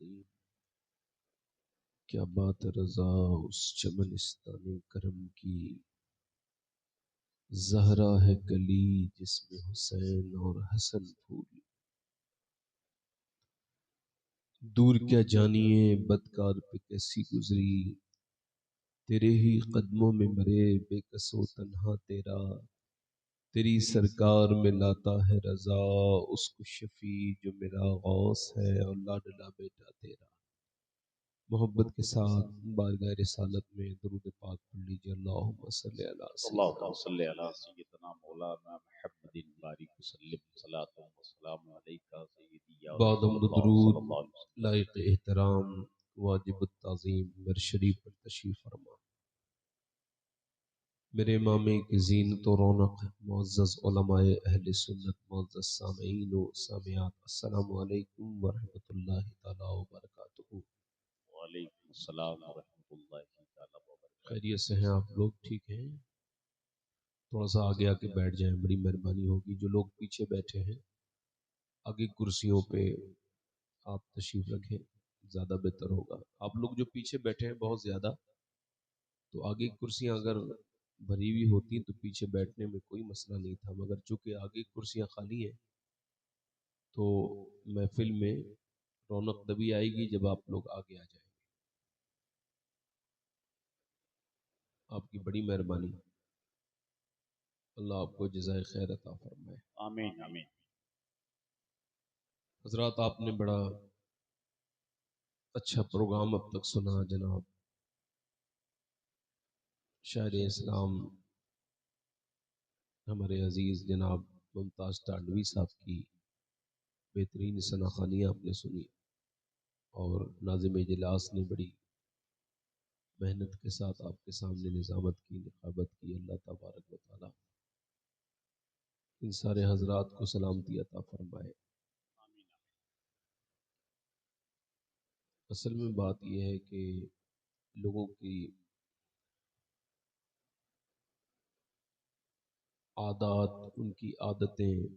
अज़ीम। क्या बात रज़ा उस चमनिस्ताने करम की, ज़हरा है कली जिसमें हुसैन और हसन फूल। दूर क्या जानिए बदकार पे कैसी गुजरी, तेरे ही कदमों में मरे बेकसो तन्हा तेरा। तेरी सरकार में लाता है रज़ा उसको शफी जो मेरा गौस है और लाडला बेटा तेरा। मोहब्बत के साथ बारगाह रिसालत में दुरूद पाक पढ़ लीजिए। अल्लाहुम्मा सल्ली अला सय्यिदना बाद दुरूद लायक एहतराम वाजिब ताज़ीम मिर शरीफ पर तशरीफ फरमा। मेरे इमाम की ज़ीनत व रौनक मुअज़्ज़ज़ उलमाए अहले सुन्नत मुअज़्ज़ज़ सामीईन व सामियात, अस्सलामु अलैकुम व रहमतुल्लाहि तआला व बरकातुहू। खैरियत से हैं आप लोग? ठीक हैं? थोड़ा सा आगे आके बैठ जाएं, बड़ी मेहरबानी होगी। जो लोग पीछे बैठे हैं आगे कुर्सियों पे आप तशरीफ रखें, ज़्यादा बेहतर होगा। आप लोग जो पीछे बैठे हैं बहुत ज़्यादा, तो आगे कुर्सियां अगर भरी हुई होती तो पीछे बैठने में कोई मसला नहीं था, मगर चूंकि आगे कुर्सियां खाली हैं तो महफिल में रौनक तभी आएगी जब आप लोग आगे आ जाएंगे। आपकी बड़ी मेहरबानी, अल्लाह आपको जज़ाए खैर अता फरमाए। आमीन आमीन। हजरात, आपने बड़ा अच्छा प्रोग्राम अब तक सुना। जनाब शायर इस्लाम हमारे अजीज जनाब मुमताज़ टांडवी साहब की बेहतरीन सनाखानियाँ आपने सुनी और नाज़िम इजलास ने बड़ी मेहनत के साथ आपके सामने निज़ामत की, निकाबत की। अल्लाह तबारक व तआला इन सारे हजरात को सलामती अता फरमाए। असल में बात यह है कि लोगों की आदत, उनकी आदतें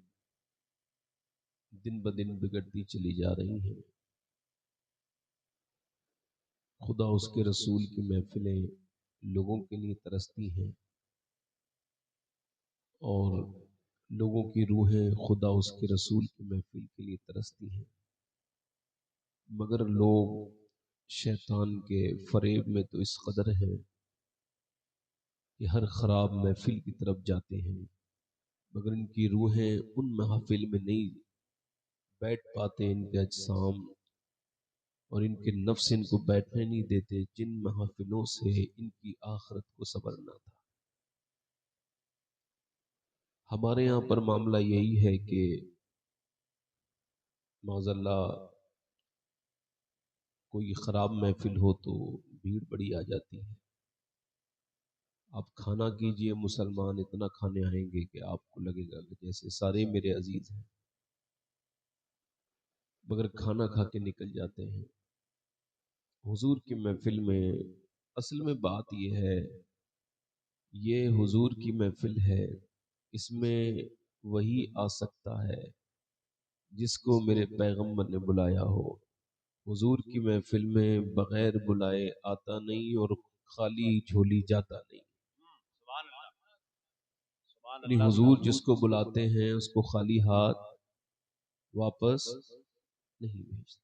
दिन ब दिन बिगड़ती चली जा रही हैं। खुदा उसके रसूल की महफिलें लोगों के लिए तरसती हैं और लोगों की रूहें खुदा उसके रसूल की महफिल के लिए तरसती हैं, मगर लोग शैतान के फरेब में तो इस कदर हैं कि हर ख़राब महफिल की तरफ जाते हैं, मगर इनकी रूहें उन महफिल में नहीं बैठ पाते। इनके अजसाम और इनके नफ्स इनको बैठने नहीं देते जिन महफिलों से इनकी आखिरत को संवरना था। हमारे यहाँ पर मामला यही है कि माज़अल्लाह कोई ख़राब महफिल हो तो भीड़ बड़ी आ जाती है। आप खाना कीजिए, मुसलमान इतना खाने आएंगे कि आपको लगेगा कि जैसे सारे मेरे अजीज हैं, मगर खाना खा के निकल जाते हैं। हुजूर की महफिल में असल में बात यह है, ये हुजूर की महफिल है, इसमें वही आ सकता है जिसको मेरे पैगंबर ने बुलाया हो। हुजूर की महफिल में बगैर बुलाए आता नहीं और खाली झोली जाता नहीं। यानी हुजूर जिसको बुलाते हैं उसको खाली हाथ वापस नहीं भेजते।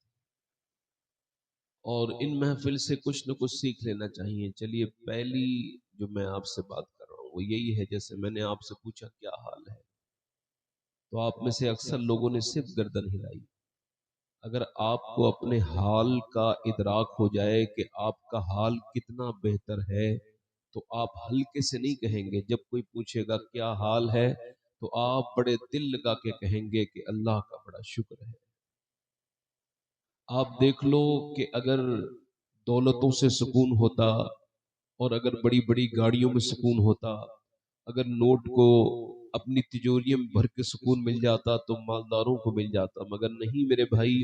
और इन महफिल से कुछ न कुछ सीख लेना चाहिए। चलिए, पहली जो मैं आपसे बात कर रहा हूँ वो यही है, जैसे मैंने आपसे पूछा क्या हाल है, तो आप में से अक्सर लोगों ने सिर्फ गर्दन हिलाई। अगर आपको अपने हाल का इदराक हो जाए कि आपका हाल कितना बेहतर है, तो आप हल्के से नहीं कहेंगे। जब कोई पूछेगा क्या हाल है, तो आप बड़े दिल लगा के कहेंगे कि अल्लाह का बड़ा शुक्र है। आप देख लो कि अगर दौलतों से सुकून होता और अगर बड़ी बड़ी गाड़ियों में सुकून होता, अगर नोट को अपनी तिजोरियों में भर के सुकून मिल जाता तो मालदारों को मिल जाता, मगर नहीं मेरे भाई,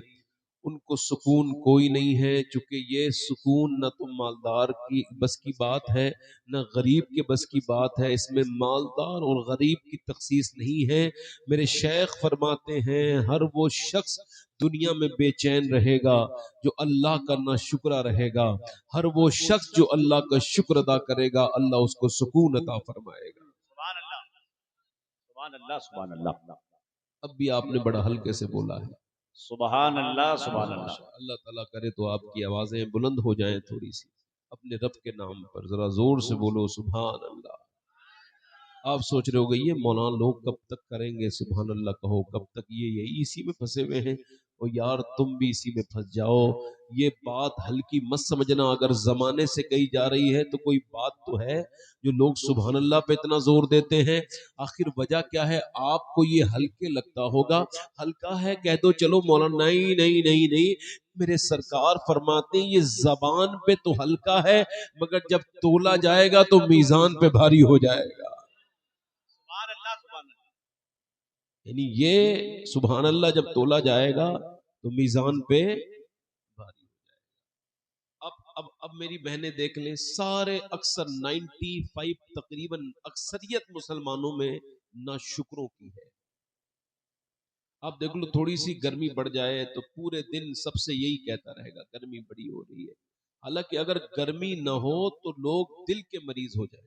उनको सुकून कोई नहीं है। चूंकि ये सुकून न तो मालदार की बस की बात है, न गरीब के बस की बात है। इसमें मालदार और गरीब की तखसीस नहीं है। मेरे शेख फरमाते हैं, हर वो शख्स दुनिया में बेचैन रहेगा जो अल्लाह का ना शुक्रा रहेगा। हर वो शख्स जो अल्लाह का शुक्र अदा करेगा अल्लाह उसको सुकून अता फरमाएगा। सुभान अल्लाह, सुभान अल्लाह, सुभान अल्लाह। अब भी आपने बड़ा हल्के से बोला है। सुभान अल्लाह, सुभान अल्लाह। माशा अल्लाह ताला करे तो आपकी आवाजें बुलंद हो जाएं थोड़ी सी। अपने रब के नाम पर जरा जोर से बोलो सुभान अल्लाह। आप सोच रहे होगे ये मौलाना लोग कब तक करेंगे सुभान अल्लाह कहो, कब तक ये यही इसी में फंसे हुए हैं। और यार तुम भी इसी में फंस जाओ। ये बात हल्की मत समझना, अगर जमाने से कही जा रही है तो कोई बात तो है जो लोग सुभान अल्लाह पे इतना जोर देते हैं। आखिर वजह क्या है? आपको ये हल्के लगता होगा, हल्का है कह दो चलो मौलाना। नहीं नहीं नहीं नहीं, मेरे सरकार फरमाते हैं ये जबान पे तो हल्का है मगर जब तोला जाएगा तो मीजान पे भारी हो जाएगा। सुभान अल्लाह, सुभान अल्लाह। यानी ये सुभान अल्लाह जब तोला जाएगा तो मीजान पे भारी। अब मेरी बहनें देख लें, सारे अक्सर 95 तकरीबन अक्सरियत मुसलमानों में नाशुक्रों की है। आप देख लो थोड़ी सी गर्मी बढ़ जाए तो पूरे दिन सबसे यही कहता रहेगा गर्मी बड़ी हो रही है। हालांकि अगर गर्मी न हो तो लोग दिल के मरीज हो जाए।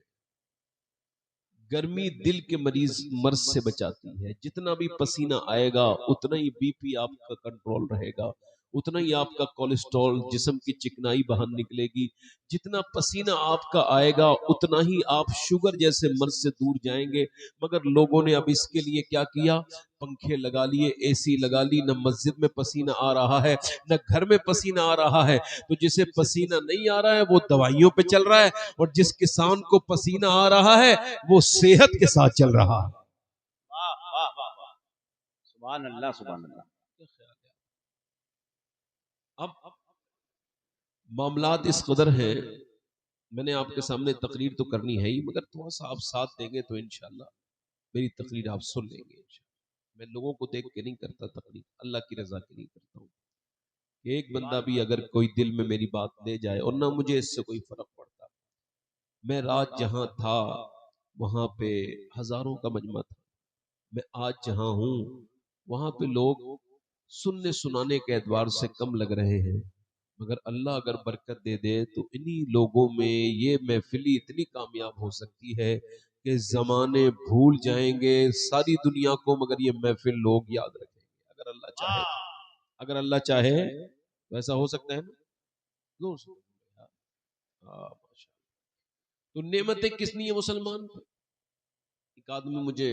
गर्मी दिल के मरीज मर्ज से बचाती है। जितना भी पसीना आएगा उतना ही बीपी आपका कंट्रोल रहेगा, उतना ही आपका कोलेस्ट्रॉल जिस्म की चिकनाई बाहर निकलेगी। जितना पसीना आपका आएगा उतना ही आप शुगर जैसे मर्ज से दूर जाएंगे। मगर लोगों ने अब इसके लिए क्या किया? पंखे लगा लिए, एसी लगा ली। न मस्जिद में पसीना आ रहा है न घर में पसीना आ रहा है। तो जिसे पसीना नहीं आ रहा है वो दवाइयों पे चल रहा है, और जिस किसान को पसीना आ रहा है वो सेहत के साथ चल रहा है। वाह वाह वाह वाह, सुभान अल्लाह, सुभान अल्लाह। अब मामलात इस कदर हैं, मैंने आपके सामने तकरीर तो करनी है ही, मगर थोड़ा सा आप साथ देंगे तो इंशाल्लाह मेरी तकरीर आप सुन लेंगे इंशाल्लाह। मैं लोगों को देख के नहीं करता तकरीर, अल्लाह की रजा के लिए करता हूँ। एक बंदा भी अगर कोई दिल में मेरी बात ले जाए, और ना मुझे इससे कोई फर्क पड़ता। मैं रात जहां था वहां पे हजारों का मजमा था। मैं आज जहां हूं वहां पे लोग सुनने सुनाने के एतबार से कम लग रहे हैं। मगर अल्लाह अगर बरकत दे दे तो इन्हीं लोगों में ये महफिली इतनी कामयाब हो सकती है कि जमाने भूल जाएंगे सारी दुनिया को, मगर ये महफिल लोग याद रखेंगे अगर अल्लाह चाहे। अगर अल्लाह चाहे तो ऐसा हो सकता है ना। जोर से बोलो यार। हाँ, माशाल्लाह। तो नेमतें किसनी है मुसलमान पर? एक आदमी मुझे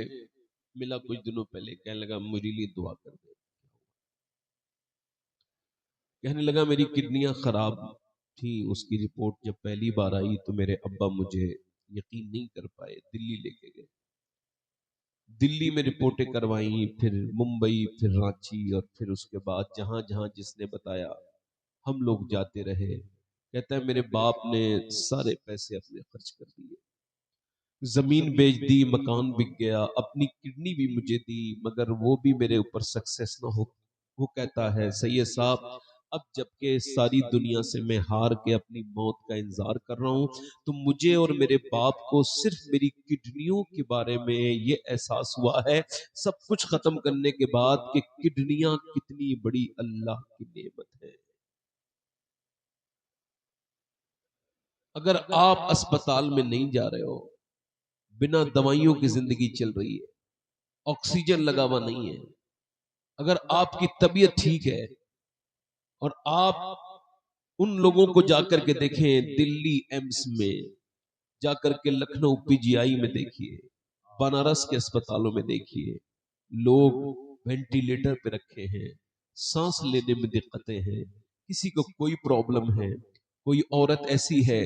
मिला कुछ दिनों पहले, कहने लगा मेरे लिए दुआ कर दे। कहने लगा मेरी किडनियां खराब थी, उसकी रिपोर्ट जब पहली बार आई तो मेरे अब्बा मुझे यकीन नहीं कर पाए, दिल्ली लेके गए। दिल्ली में रिपोर्टें करवाई, फिर मुंबई, फिर रांची, और फिर उसके बाद जहां जहां जिसने बताया हम लोग जाते रहे। कहता है मेरे बाप ने सारे पैसे अपने खर्च कर दिए, जमीन बेच दी, मकान बिक गया, अपनी किडनी भी मुझे दी, मगर वो भी मेरे ऊपर सक्सेस ना हो। वो कहता है सैयद साहब अब जबकि सारी दुनिया से मैं हार के अपनी मौत का इंतजार कर रहा हूं, तो मुझे और मेरे बाप को सिर्फ मेरी किडनियों के बारे में ये एहसास हुआ है सब कुछ खत्म करने के बाद कि किडनियां कितनी बड़ी अल्लाह की नेमत है। अगर आप अस्पताल में नहीं जा रहे हो, बिना दवाइयों की जिंदगी चल रही है, ऑक्सीजन लगा हुआ नहीं है, अगर आपकी तबीयत ठीक है, और आप उन लोगों को जाकर के देखें दिल्ली एम्स में, जाकर के लखनऊ पीजीआई में देखिए, बनारस के अस्पतालों में देखिए, लोग वेंटिलेटर पे रखे हैं, सांस लेने में दिक्कतें हैं, किसी को कोई प्रॉब्लम है। कोई औरत ऐसी है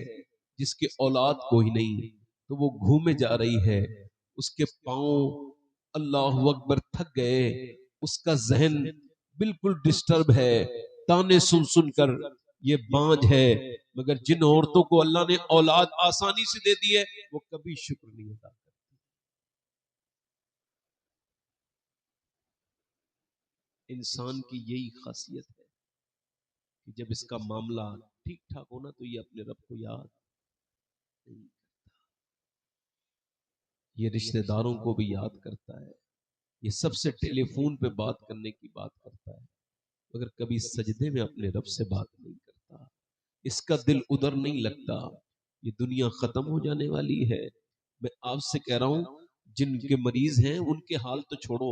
जिसके औलाद कोई नहीं, तो वो घूमे जा रही है, उसके पांव अल्लाह अकबर थक गए, उसका जहन बिल्कुल डिस्टर्ब है, ताने सुन सुनकर ये बांझ है। मगर जिन औरतों को अल्लाह ने औलाद आसानी से दे दी है वो कभी शुक्र नहीं अदा करती। इंसान की यही खासियत है कि जब इसका मामला ठीक ठाक होना तो ये अपने रब को याद नहीं, ये रिश्तेदारों को भी याद करता है, ये सबसे टेलीफोन पे बात करने की बात करता है, मगर कभी सजदे में अपने रब से बात नहीं करता, इसका दिल उधर नहीं लगता। ये दुनिया खत्म हो जाने वाली है। मैं आपसे कह रहा हूं, जिनके मरीज हैं उनके हाल तो छोड़ो,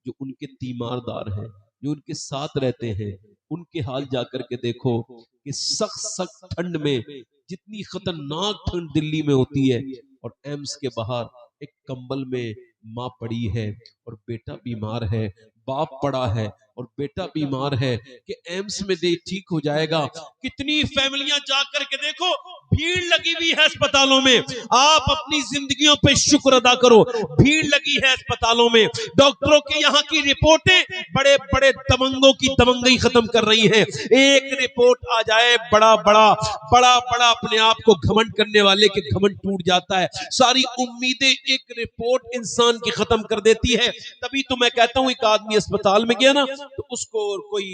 जो उनके तीमारदार हैं, जो उनके साथ रहते हैं, उनके हाल जाकर के देखो कि सख्त सख्त ठंड में, जितनी खतरनाक ठंड दिल्ली में होती है, और एम्स के बाहर एक कंबल में माँ पड़ी है और बेटा बीमार है, बाप पड़ा है और बेटा बीमार है कि एम्स में दे ठीक हो जाएगा। कितनी फैमिलियां जाकर के देखो, भीड़ लगी हुई है अस्पतालों में। आप अपनी जिंदगियों पे शुक्र अदा करो, भीड़ लगी है अस्पतालों में। डॉक्टरों के यहाँ की रिपोर्टें बड़े बड़े दबंगों की दबंगई खत्म कर रही हैं। एक रिपोर्ट आ जाए, बड़ा बड़ा बड़ा बड़ा अपने आप को घमंड करने वाले के घमंड टूट जाता है। सारी उम्मीदें एक रिपोर्ट इंसान की खत्म कर देती है। तभी तो मैं कहता हूं, एक आदमी अस्पताल में गया ना, तो उसको कोई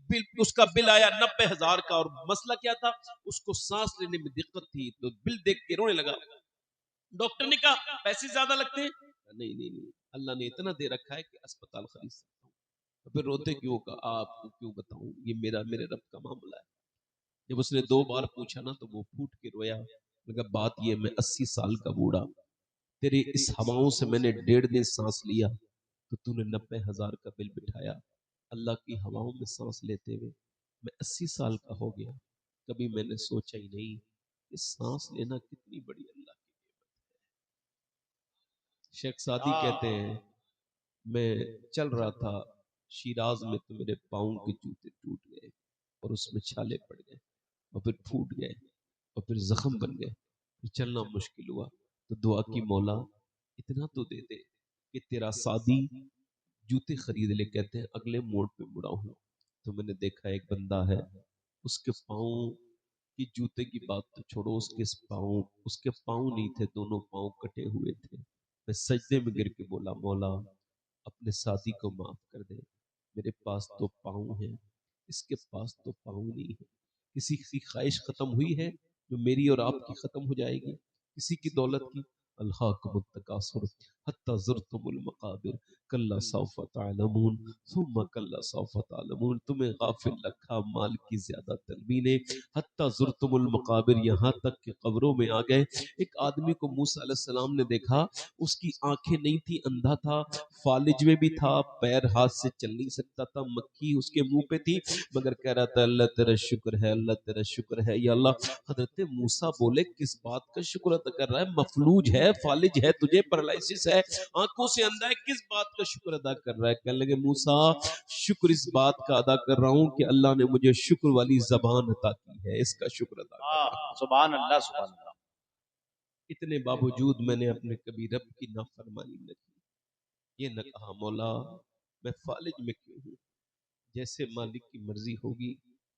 बिल, उसका बिल आया 90,000 का, और मसला क्या था, उसको सांस लेने में दिक्कत थी, तो बिल देख के रोने लगा। डॉक्टर ने कहा पैसे ज्यादा लगते हैं। नहीं नहीं नहीं, अल्लाह ने इतना दे रखा है कि अस्पताल खरीद सकता हूँ। तो फिर रोते क्यों? का आपको क्यों बताऊं, ये मेरे रब का मामला है। जब उसने 2 बार पूछा ना, तो वो फूट के रोया। मगर बात ये, मैं 80 साल का बूढ़ा, तेरे इस हवाओं से मैंने 1.5 दिन सांस लिया, तो तूने 90,000 का बिल बिठाया। अल्लाह की हवाओं में सांस लेते हुए मैं 80 साल का हो गया। कभी मैंने सोचा ही नहीं कि सांस लेना कितनी बड़ी अल्लाह की नेमत है। शेख सादी कहते हैं, मैं चल रहा था शिराज में, तो मेरे पाँव के जूते टूट गए और उसमें छाले पड़ गए और फिर फूट गए और फिर जख्म बन गए, फिर चलना मुश्किल हुआ। तो दुआ की, मौला इतना तो दे दे कि तेरा सादी जूते खरीद ले। कहते हैं अगले मोड़ पे मुड़ा हूं, तो मैंने देखा एक बंदा है, उसके पाँव की जूते की बात तो छोड़ो, उसके पाँव नहीं थे, दोनों पाँव कटे हुए थे। मैं सजदे में गिर के बोला, मौला अपने साथी को माफ कर दे, मेरे पास तो पाँव है, इसके पास तो पाँव नहीं है। किसी की ख्वाहिश खत्म हुई है जो मेरी और आपकी खत्म हो जाएगी, किसी की दौलत की। अल्हाकुमुत तकासुर हत्ता ज़ुरतुमुल मकाबिर कल्ला सौफ तअलमून सुम्मा कल्ला सौफ तअलमून। तुम्हें गाफिल रखा माल की ज्यादा तलबी ने, हत्ता ज़ुरतुमुल मकाबिर, यहाँ तक कि कब्रों में आ गए। एक आदमी को मूसा अलैहिस्सलाम ने देखा, उसकी आंखें नहीं थी, अंधा था, फालिज में भी था, पैर हाथ से चल नहीं सकता था, मक्खी उसके मुंह पे थी, मगर कह रहा था अल्लाह तेरा शुक्र है, अल्लाह तेरा शुक्र है। या अल्लाह, हजरत मूसा बोले किस बात का शुक्र अदा कर रहा है? मफलूज है, फालिज है, तुझे पैरालिसिस है, आंखों से अंधा है, किस बात का शुक्र अदा कर रहा है? कहने लगे मूसा, शुक्र इस बात का अदा कर रहा हूं कि अल्लाह ने मुझे शुक्र वाली जबान अता की है, इसका शुक्र अदा कर रहा हूं। सुभान अल्लाह, सुभान अल्लाह। इतने बावजूद मैंने अपने कभी रब की नाफरमानी न की। ये न कहा मौला मैं फालिज में क्यों हूँ, जैसे मालिक की मर्जी होगी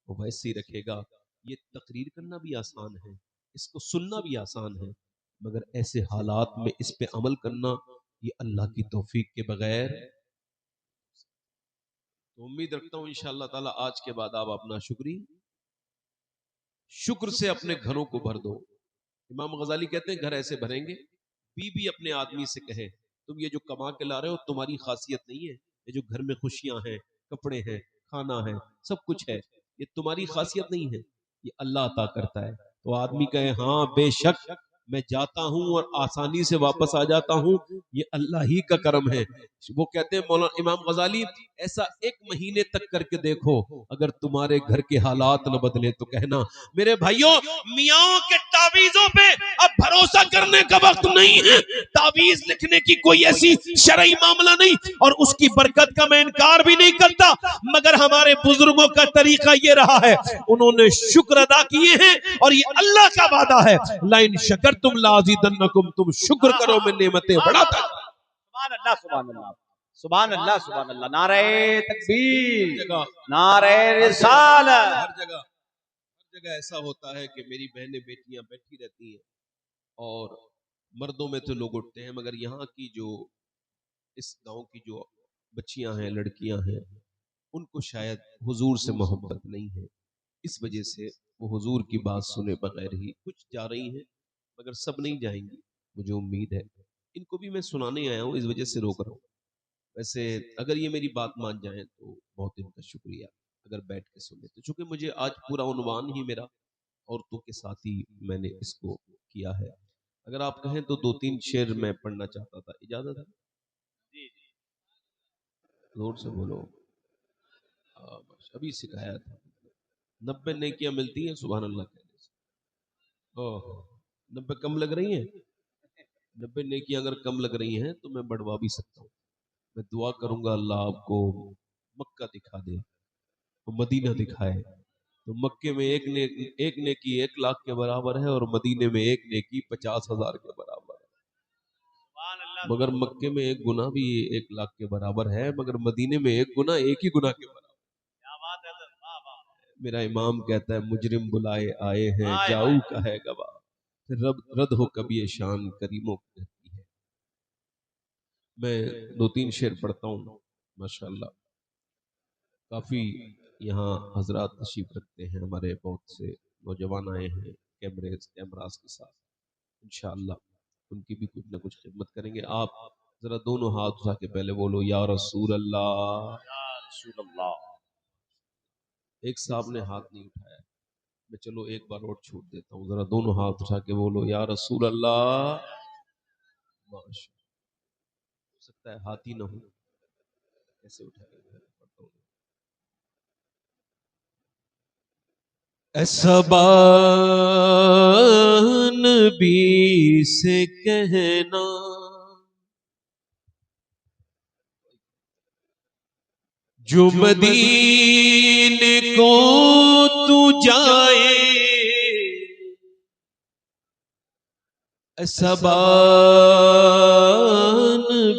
वो वैसे ही रखेगा। ये तकरीर करना भी आसान है, इसको सुनना भी आसान है, मगर ऐसे हालात में इस पे अमल करना, ये अल्लाह की तौफीक के बगैर। तो उम्मीद रखता हूँ इंशाअल्लाह ताला आज के बाद आप अपना शुक्र से अपने घरों को भर दो। इमाम गजाली कहते हैं घर ऐसे भरेंगे, बीबी अपने आदमी से कहे तुम ये जो कमा के ला रहे हो तुम्हारी खासियत नहीं है, ये जो घर में खुशियां हैं, कपड़े हैं, खाना है, सब कुछ है, ये तुम्हारी खासियत नहीं है, ये अल्लाह अता करता है। तो आदमी कहे हाँ बेशक, मैं जाता हूं और आसानी से वापस आ जाता हूं, ये अल्लाह ही का करम है। वो कहते हैं मौलाना इमाम गजाली, ऐसा 1 महीने तक करके देखो, अगर तुम्हारे घर के हालात न बदले तो कहना मेरे भाइयों, मियाओं के तावीजों पे अब भरोसा करने का वक्त नहीं है। तावीज लिखने की कोई ऐसी शरई मामला नहीं, और उसकी बरकत का मैं इनकार भी नहीं करता, मगर हमारे बुजुर्गों का तरीका ये रहा है, उन्होंने शुक्र अदा किए हैं, और ये अल्लाह का वादा है, लाइन शकर तुम लाजीदन्नकुम, तुम शुक्र करो मैं नेमतें बढ़ाता। सुभान अल्लाह, सुभान अल्लाह, सुभान अल्लाह, सुभान अल्लाह। नारे हर तकबीर, जगह नारे रिसालत। हर जगह ऐसा होता है कि मेरी बहनें बेटियां बैठी रहती हैं और मर्दों में तो लोग उठते हैं, मगर यहाँ की जो इस गांव की जो बच्चियां हैं, लड़कियां हैं, उनको शायद हुजूर से मोहब्बत नहीं है, इस वजह से वो हुजूर की बात सुने बगैर ही कुछ जा रही हैं, मगर सब नहीं जाएंगी, मुझे उम्मीद है। इनको भी मैं सुनाने आया हूँ, इस वजह से रोक रहा हूँ। वैसे अगर ये मेरी बात मान जाएं तो बहुत इनका शुक्रिया, अगर बैठ के सुने तो। चूंकि मुझे आज पूरा उन्वान ही मेरा औरतों के साथ ही मैंने इसको किया है। अगर आप कहें तो 2-3 शेर मैं पढ़ना चाहता था, इजाजत है? जोर से बोलो। अभी सिखाया था। 90 नेकियां मिलती हैं सुभान अल्लाह कहने से। ओह, 90 कम लग रही हैं? 90 नेकियां अगर कम लग रही हैं तो मैं बढ़वा भी सकता हूँ। मैं दुआ करूंगा अल्लाह आपको मक्का दिखा दे, तो मदीना दिखाए। तो मक्के में एक नेकी 1 लाख के बराबर है और मदीने में एक नेकी 50,000 के बराबर है। मगर मक्के में एक गुना भी 1 लाख के बराबर है, मगर मदीने में एक गुना 1 ही गुना के बराबर। मेरा इमाम कहता है मुजरिम बुलाए आए हैं, जाऊ का है गवाह, रद हो कभी ये शान करीमों कहती है। मैं 2-3 शेर पढ़ता हूँ माशाअल्लाह। काफी यहाँ हजरात तशरीफ रखते हैं, हमारे बहुत से नौजवान आए हैं कैमरास के साथ। इंशाअल्लाह उनकी भी कुछ ना कुछ खिदमत करेंगे। आप जरा दोनों हाथ उठा के पहले बोलो या रसूल अल्लाह। एक साहब ने हाथ नहीं उठाया, मैं चलो एक बार और छूट देता हूँ। जरा दोनों हाथ उठा के बोलो या रसूल अल्लाह। माशा, हो सकता है हाथ ही ना हो, कैसे उठाएंगे? ऐसबान भी से कहना जो मदीने को तू जाए, ऐसबान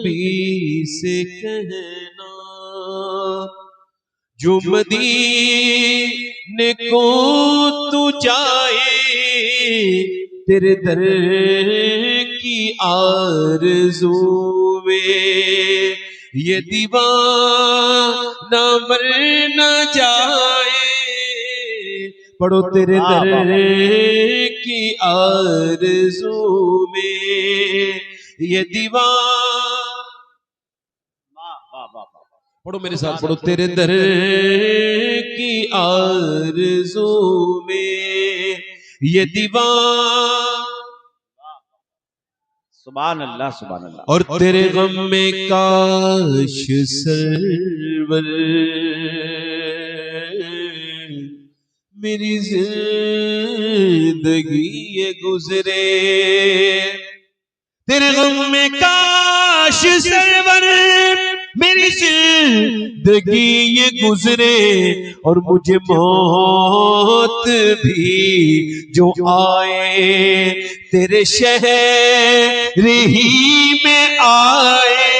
भी से कहना जो मदीने को तू जाए, तेरे दर की आरज़ू में ये दीवाना मर न जाए। पढ़ो तेरे दर की आरज़ू में ये पढ़ो मेरे साथ, पढ़ो तेरे दर की आरज़ू में ये सुभान अल्लाह सुभान अल्लाह। और तेरे गम में काश सरवर मेरी जिंदगी ये गुजरे, तेरे गम में काश सरवर मेरी जिंदगी ये गुजरे, और मुझे मौत भी जो आए तेरे शहर ही में आए,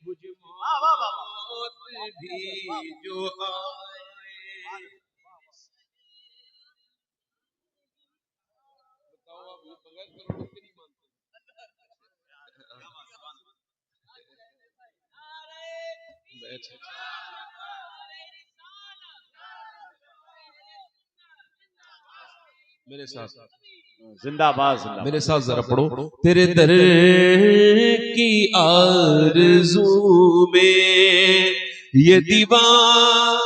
मुझे मौत भी जो आए। मेरे साथ जिंदाबाद जिंदाबाद। मेरे साथ जरा पढ़ो तेरे दर की आरज़ू में ये दीवार,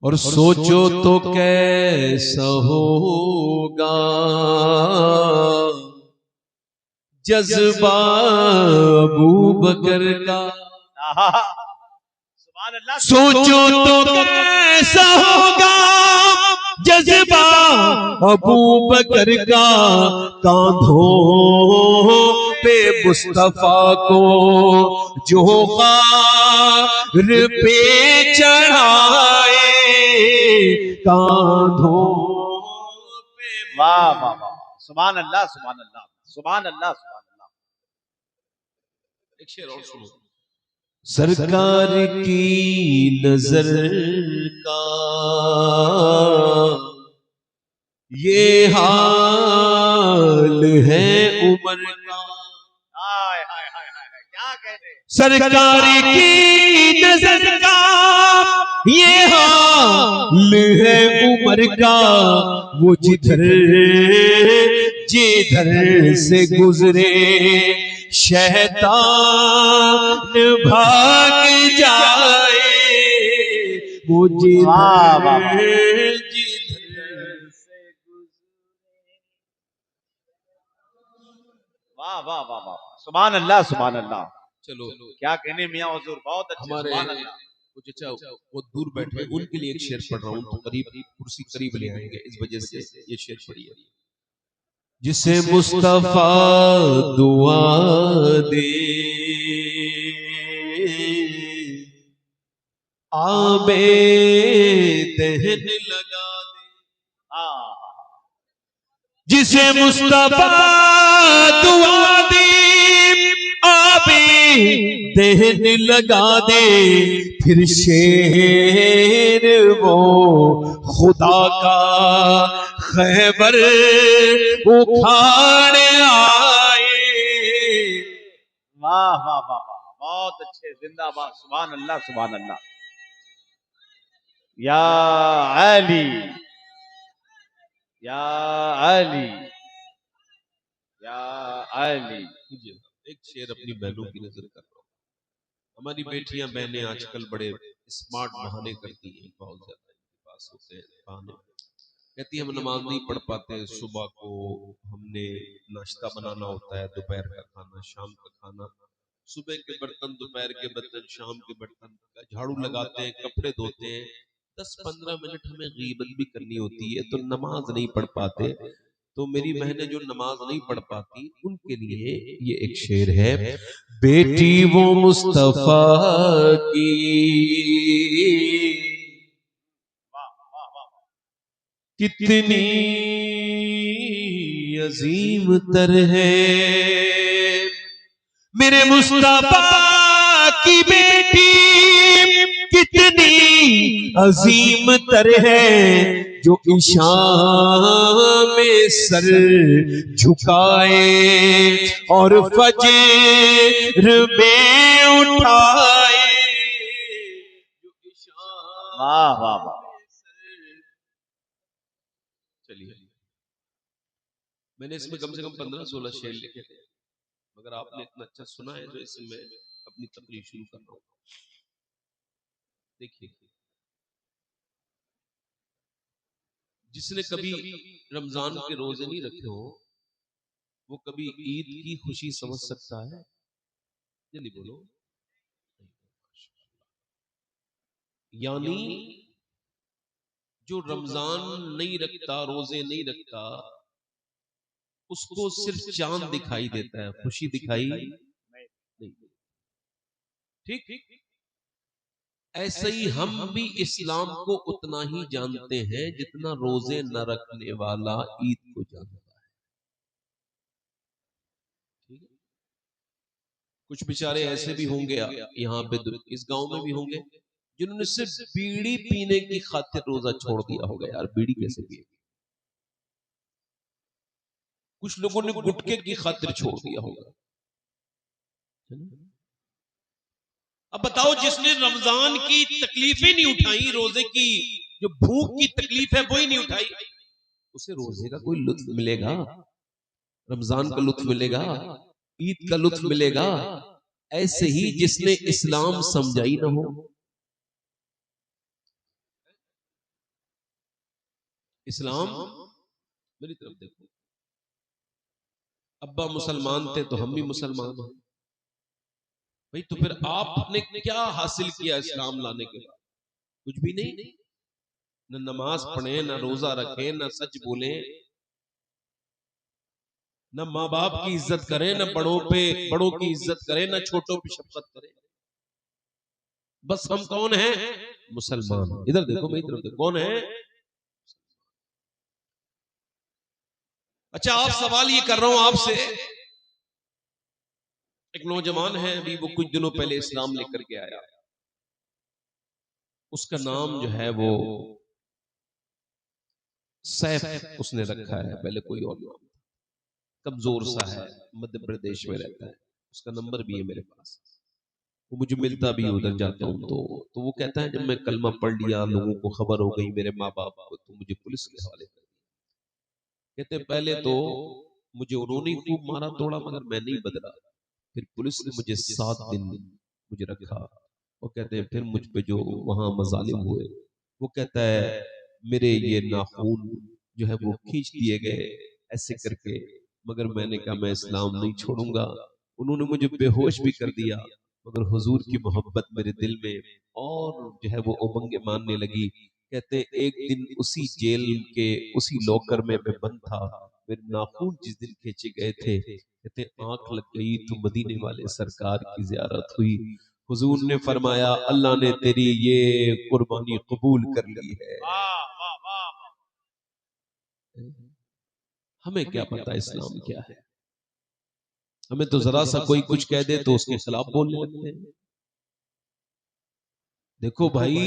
और सोचो तो कैसा होगा जज्बा अबू बकर का। सोचो तो कैसा होगा जज्बा अबू बकर का, कांधों पे मुस्तफा को जो ग़ार पे चढ़ाए, कांधों पे। वाह वाह वाह, सुभान अल्लाह सुभान अल्लाह सुभान अल्लाह सुभान अल्लाह। एक शेर और सुनो। सरकार की नजर का ये हाल है उमर का। हाय हाय हाय हाय, क्या कहते। सरकार की नजर का ये हाल है उमर का, वो जिधर जिधर से गुजरे शैतान भाग जाए वो वाह वाह वाह जिधर से गुजरे। वाह वाह वाह वाह, सुभान अल्लाह सुभान अल्लाह। चलो क्या कहने मियां हुजूर, बहुत अच्छे, हमारे सुभान अल्लाह। कुछ अच्छा वो दूर बैठे हैं, उनके लिए एक शेर पढ़ रहा हूँ तो करीब कुर्सी करीब ले आएंगे, इस वजह से ये शेर पढ़िए। जिसे मुस्तफा दुआ दे आबे दहन लगा दे, हाँ जिसे मुस्तफा दुआ दे आबे दहन लगा दे, फिर शेर वो खुदा का खैबर उखाड़ आए। वाह वाह वाह वाह, बहुत अच्छे, जिंदाबाद, सुभान अल्लाह सुभान अल्लाह। या अली या अली या अली। एक शेर अपनी बहनों की नजर कर रहा हूँ। हमारी बेटियां बहनें आजकल बड़े स्मार्ट बहाने करती हैं, बहुत ज्यादा इनके पास होते हैं बहाने। कहती हम नमाज नहीं पढ़ पाते, सुबह को हमने नाश्ता बनाना होता है, दोपहर का खाना, शाम का खाना, सुबह के बर्तन, दोपहर के बर्तन, शाम के बर्तन, झाड़ू लगाते हैं, कपड़े धोते हैं, 10-15 मिनट हमें गीबत भी करनी होती है, तो नमाज नहीं पढ़ पाते। तो मेरी बहनें जो नमाज नहीं पढ़ पाती उनके लिए ये एक शेर है। बेटी वो मुस्तफा की वाह वाह वाह, कितनी अजीम तर है, मेरे मुस्तफा की बेटी कितनी अजीम तर है, जो ईशा में सर झुकाए और फजर में उठाए, जो ईशा वाह वाह वाह। चलिए मैंने इसमें कम से कम 15-16 शेर लिखे थे, मगर आपने इतना अच्छा सुना है तो इससे मैं अपनी तकरीर शुरू कर रहा हूँ। देखिए, जिसने कभी रमजान के रोजे नहीं रखे हो वो कभी ईद की खुशी समझ सकता है? जल्दी बोलो। यानी जो रमजान नहीं रखता, रोजे नहीं रखता, उसको सिर्फ चांद दिखाई देता है, खुशी दिखाई नहीं। ठीक, ऐसे ही हम भी इस्लाम को उतना ही जानते हैं जितना रोजे न रखने वाला ईद को जानता है। ठीक है? कुछ बेचारे ऐसे भी होंगे यहाँ पे, इस गांव में भी होंगे जिन्होंने सिर्फ बीड़ी पीने की खातिर रोजा छोड़ दिया होगा। यार बीड़ी कैसे पिए? कुछ लोगों ने गुटखे की खातिर छोड़ दिया होगा। अब बताओ, जिसने रमजान की तकलीफें नहीं उठाई, रोजे की जो भूख की तकलीफ है वो ही नहीं उठाई, उसे रोजे का कोई लुत्फ मिलेगा? रमजान का लुत्फ मिलेगा? ईद का लुत्फ मिलेगा? ऐसे ही जिसने इस्लाम समझा ही ना हो, इस्लाम, मेरी तरफ देखो, अब्बा मुसलमान थे तो हम भी मुसलमान हैं भाई, तो फिर आपने क्या हासिल किया इस्लाम लाने के बाद? कुछ भी नहीं। न नमाज पढ़े, न रोजा रखे, न सच बोले, न माँ बाप की इज्जत करें, न बड़ों की इज्जत करें, न छोटों पे शफकत करें। बस हम कौन हैं? मुसलमान। इधर देखो, मेरी तरफ देखो, कौन है? अच्छा, आप सवाल ये कर रहा हूं आपसे, एक नौजवान है अभी, वो कुछ दिनों पहले इस्लाम लेकर के आया, उसका नाम जो है वो सैफ उसने रखा है, पहले कोई और नाम, कमजोर सा है, मध्य प्रदेश में रहता है, उसका नंबर भी है मेरे पास, वो मुझे मिलता भी, उधर जाता हूँ तो वो कहता है जब मैं कलमा पढ़ लिया, लोगों को खबर हो गई, मेरे माँ बाप को, तो मुझे पुलिस के हवाले कर दिया। कहते पहले तो मुझे उन्होंने खूब मारा तोड़ा, मगर मैं नहीं बदला, फिर पुलिस ने मुझे 7 दिन मुझे रखा। वो कहते हैं फिर मुझ पे जो वहां मजालिम हुए, वो कहता है मेरे ये नाखून जो है वो खींच दिए गए ऐसे करके, मगर मैंने कहा मैं इस्लाम नहीं छोड़ूंगा। उन्होंने मुझे बेहोश भी कर दिया, मगर हुजूर की मोहब्बत मेरे दिल में और जो है वो उमंग मानने लगी। कहते एक दिन उसी जेल के उसी लॉकर में मैं बंद था, मेरे नाखून जिस दिन खींचे गए थे, कहते आंख लग गई तो मदीने वाले सरकार की जियारत हुई। हुजूर ने फरमाया अल्लाह ने तेरी ये कुर्बानी कबूल कर ली है। हमें क्या पता इस्लाम क्या है, हमें तो जरा सा कोई कुछ कह दे तो उसके खिलाफ बोलने लगते हैं। देखो भाई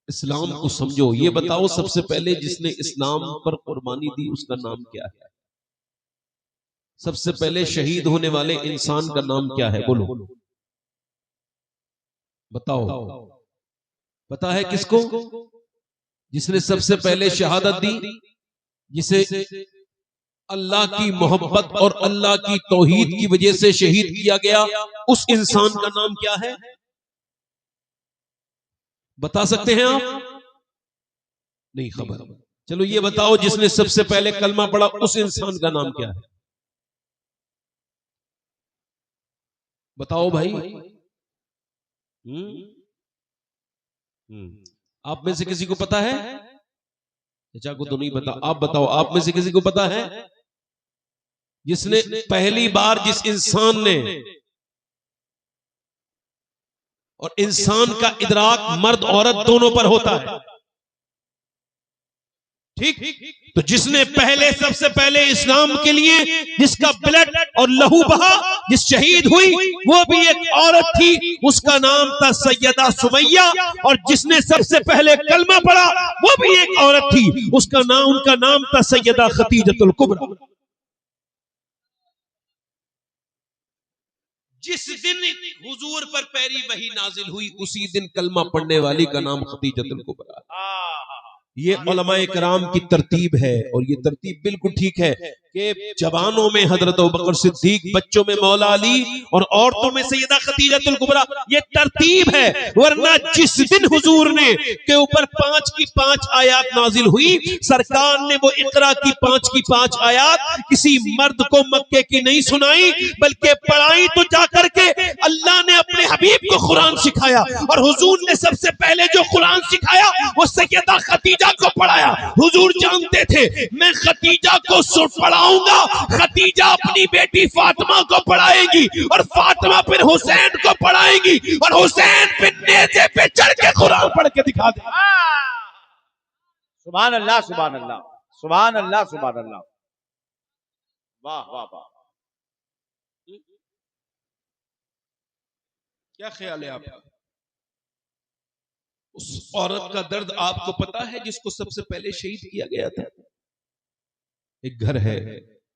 इस्लाम को समझो। ये बताओ सबसे पहले जिसने इस्लाम पर कुर्बानी दी उसका नाम क्या है? सबसे पहले शहीद होने वाले इंसान का नाम क्या है? बोलो बताओ, पता है किसको? जिसने सबसे पहले शहादत दी, जिसे अल्लाह की मोहब्बत और अल्लाह की तौहीद की वजह से शहीद किया गया, उस इंसान का नाम क्या है? बता सकते हैं आप? नहीं खबर। चलो ये बताओ जिसने सबसे पहले कलमा पढ़ा उस इंसान का नाम क्या है? बताओ भाई। आप में से किसी को पता है? चाचा को तो नहीं पता, आप बताओ आप में से किसी को पता है? जिसने पहली बार जिस इंसान ने, और इंसान का इदराक मर्द औरत दोनों पर होता है, ठीक? तो जिसने पहले सबसे पहले इस्लाम के लिए जिसका ब्लड और लहू बहा, जिस शहीद हुई, वो भी एक औरत थी, उसका नाम था सैयदा सुमैया। और जिसने सबसे पहले कलमा पढ़ा वो भी एक औरत थी, उनका नाम था सैयदा खदीजतुल कुबरा। जिस दिन हुजूर पर पहली वही नाजिल हुई उसी दिन कलमा पढ़ने वाली का नाम खदीजतुल कुबरा। ये उलमाए कराम की तरतीब है, और ये तरतीब बिल्कुल ठीक है कि जवानों में हजरत अबू बकर सिद्दीक, बच्चों में मौला अली और औरतों में सैयदा खदीजतुल कुबरा। ये तरतीब है, वरना जिस दिन हुजूर ने के ऊपर 5 की 5 आयत नाजिल हुई, सरकार ने वो इकरा की 5 आयत किसी मर्द को मक्के की नहीं सुनाई, बल्कि पढ़ाई तो जाकर के अल्लाह ने अपने हबीब को कुरान सिखाया। और हुजूर ने सबसे पहले जो कुरान सिखाया वो सैयदा खदीजा को पढ़ाया। हुजूर जानते थे मैं खदीजा को पढ़ाऊंगा, खदीजा अपनी बेटी फातिमा को पढ़ाएगी, और फातिमा फिर हुसैन को पढ़ाएगी, और हुसैन फिर नेज़े पे चढ़ के कुरान पढ़ के दिखा दे। सुभान अल्लाह, सुभान अल्लाह, सुभान अल्लाह, सुभान अल्लाह। वाह वाह वाह। क्या ख्याल है आपका? उस औरत का दर्द आपको पता है जिसको सबसे पहले शहीद किया गया था? एक घर है,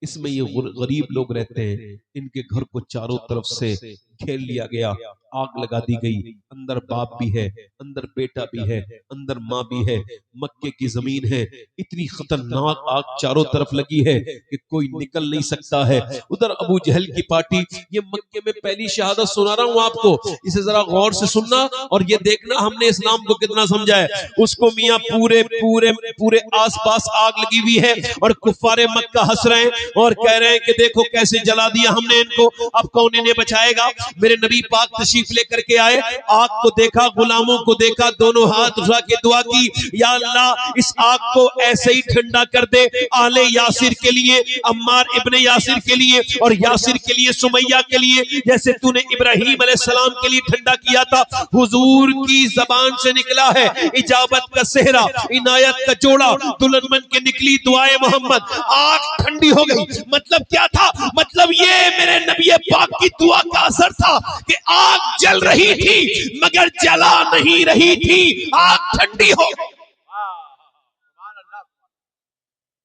इसमें ये गरीब लोग रहते हैं, इनके घर को चारों तरफ से घेर लिया गया, आग लगा दी गई। अंदर बाप भी है, अंदर बेटा भी है, अंदर माँ भी है, मक्के की जमीन है, इतनी खतरनाक आग चारों तरफ लगी है कि कोई निकल नहीं सकता है। उधर अबू जहल की पार्टी, ये मक्के में पहली शहादत सुना रहा हूं आपको, इसे जरा गौर से सुनना और ये देखना हमने इस्लाम को कितना समझा है। उसको मियाँ पूरे पूरे पूरे आसपास आग लगी हुई है, और कुफारे मक्का हंस रहे हैं और कह रहे हैं कि देखो कैसे जला दिया हमने इनको, अब कौन इन्हें बचाएगा। मेरे नबी पाक तशरीफ लेकर के आए, आग को देखा, गुलामों को देखा, दोनों हाथ उठा के दुआ की, या अल्लाह इस आग को ऐसे ही ठंडा कर दे आले यासिर के लिए, अम्मार इब्ने यासिर के लिए, और यासिर के लिए, सुमैया के लिए, जैसे तूने इब्राहीम अलैहिस्सलाम के लिए ठंडा किया था। हुजूर की जबान से निकला है इजाबत का सेहरा, इनायत का जोड़ा, दुल्हन बन के निकली दुआए मोहम्मद, आग ठंडी हो गई। मतलब क्या था? मतलब ये मेरे नबी पाक की दुआ का असर था कि आग जल रही थी मगर जला नहीं रही थी, आग ठंडी हो गई।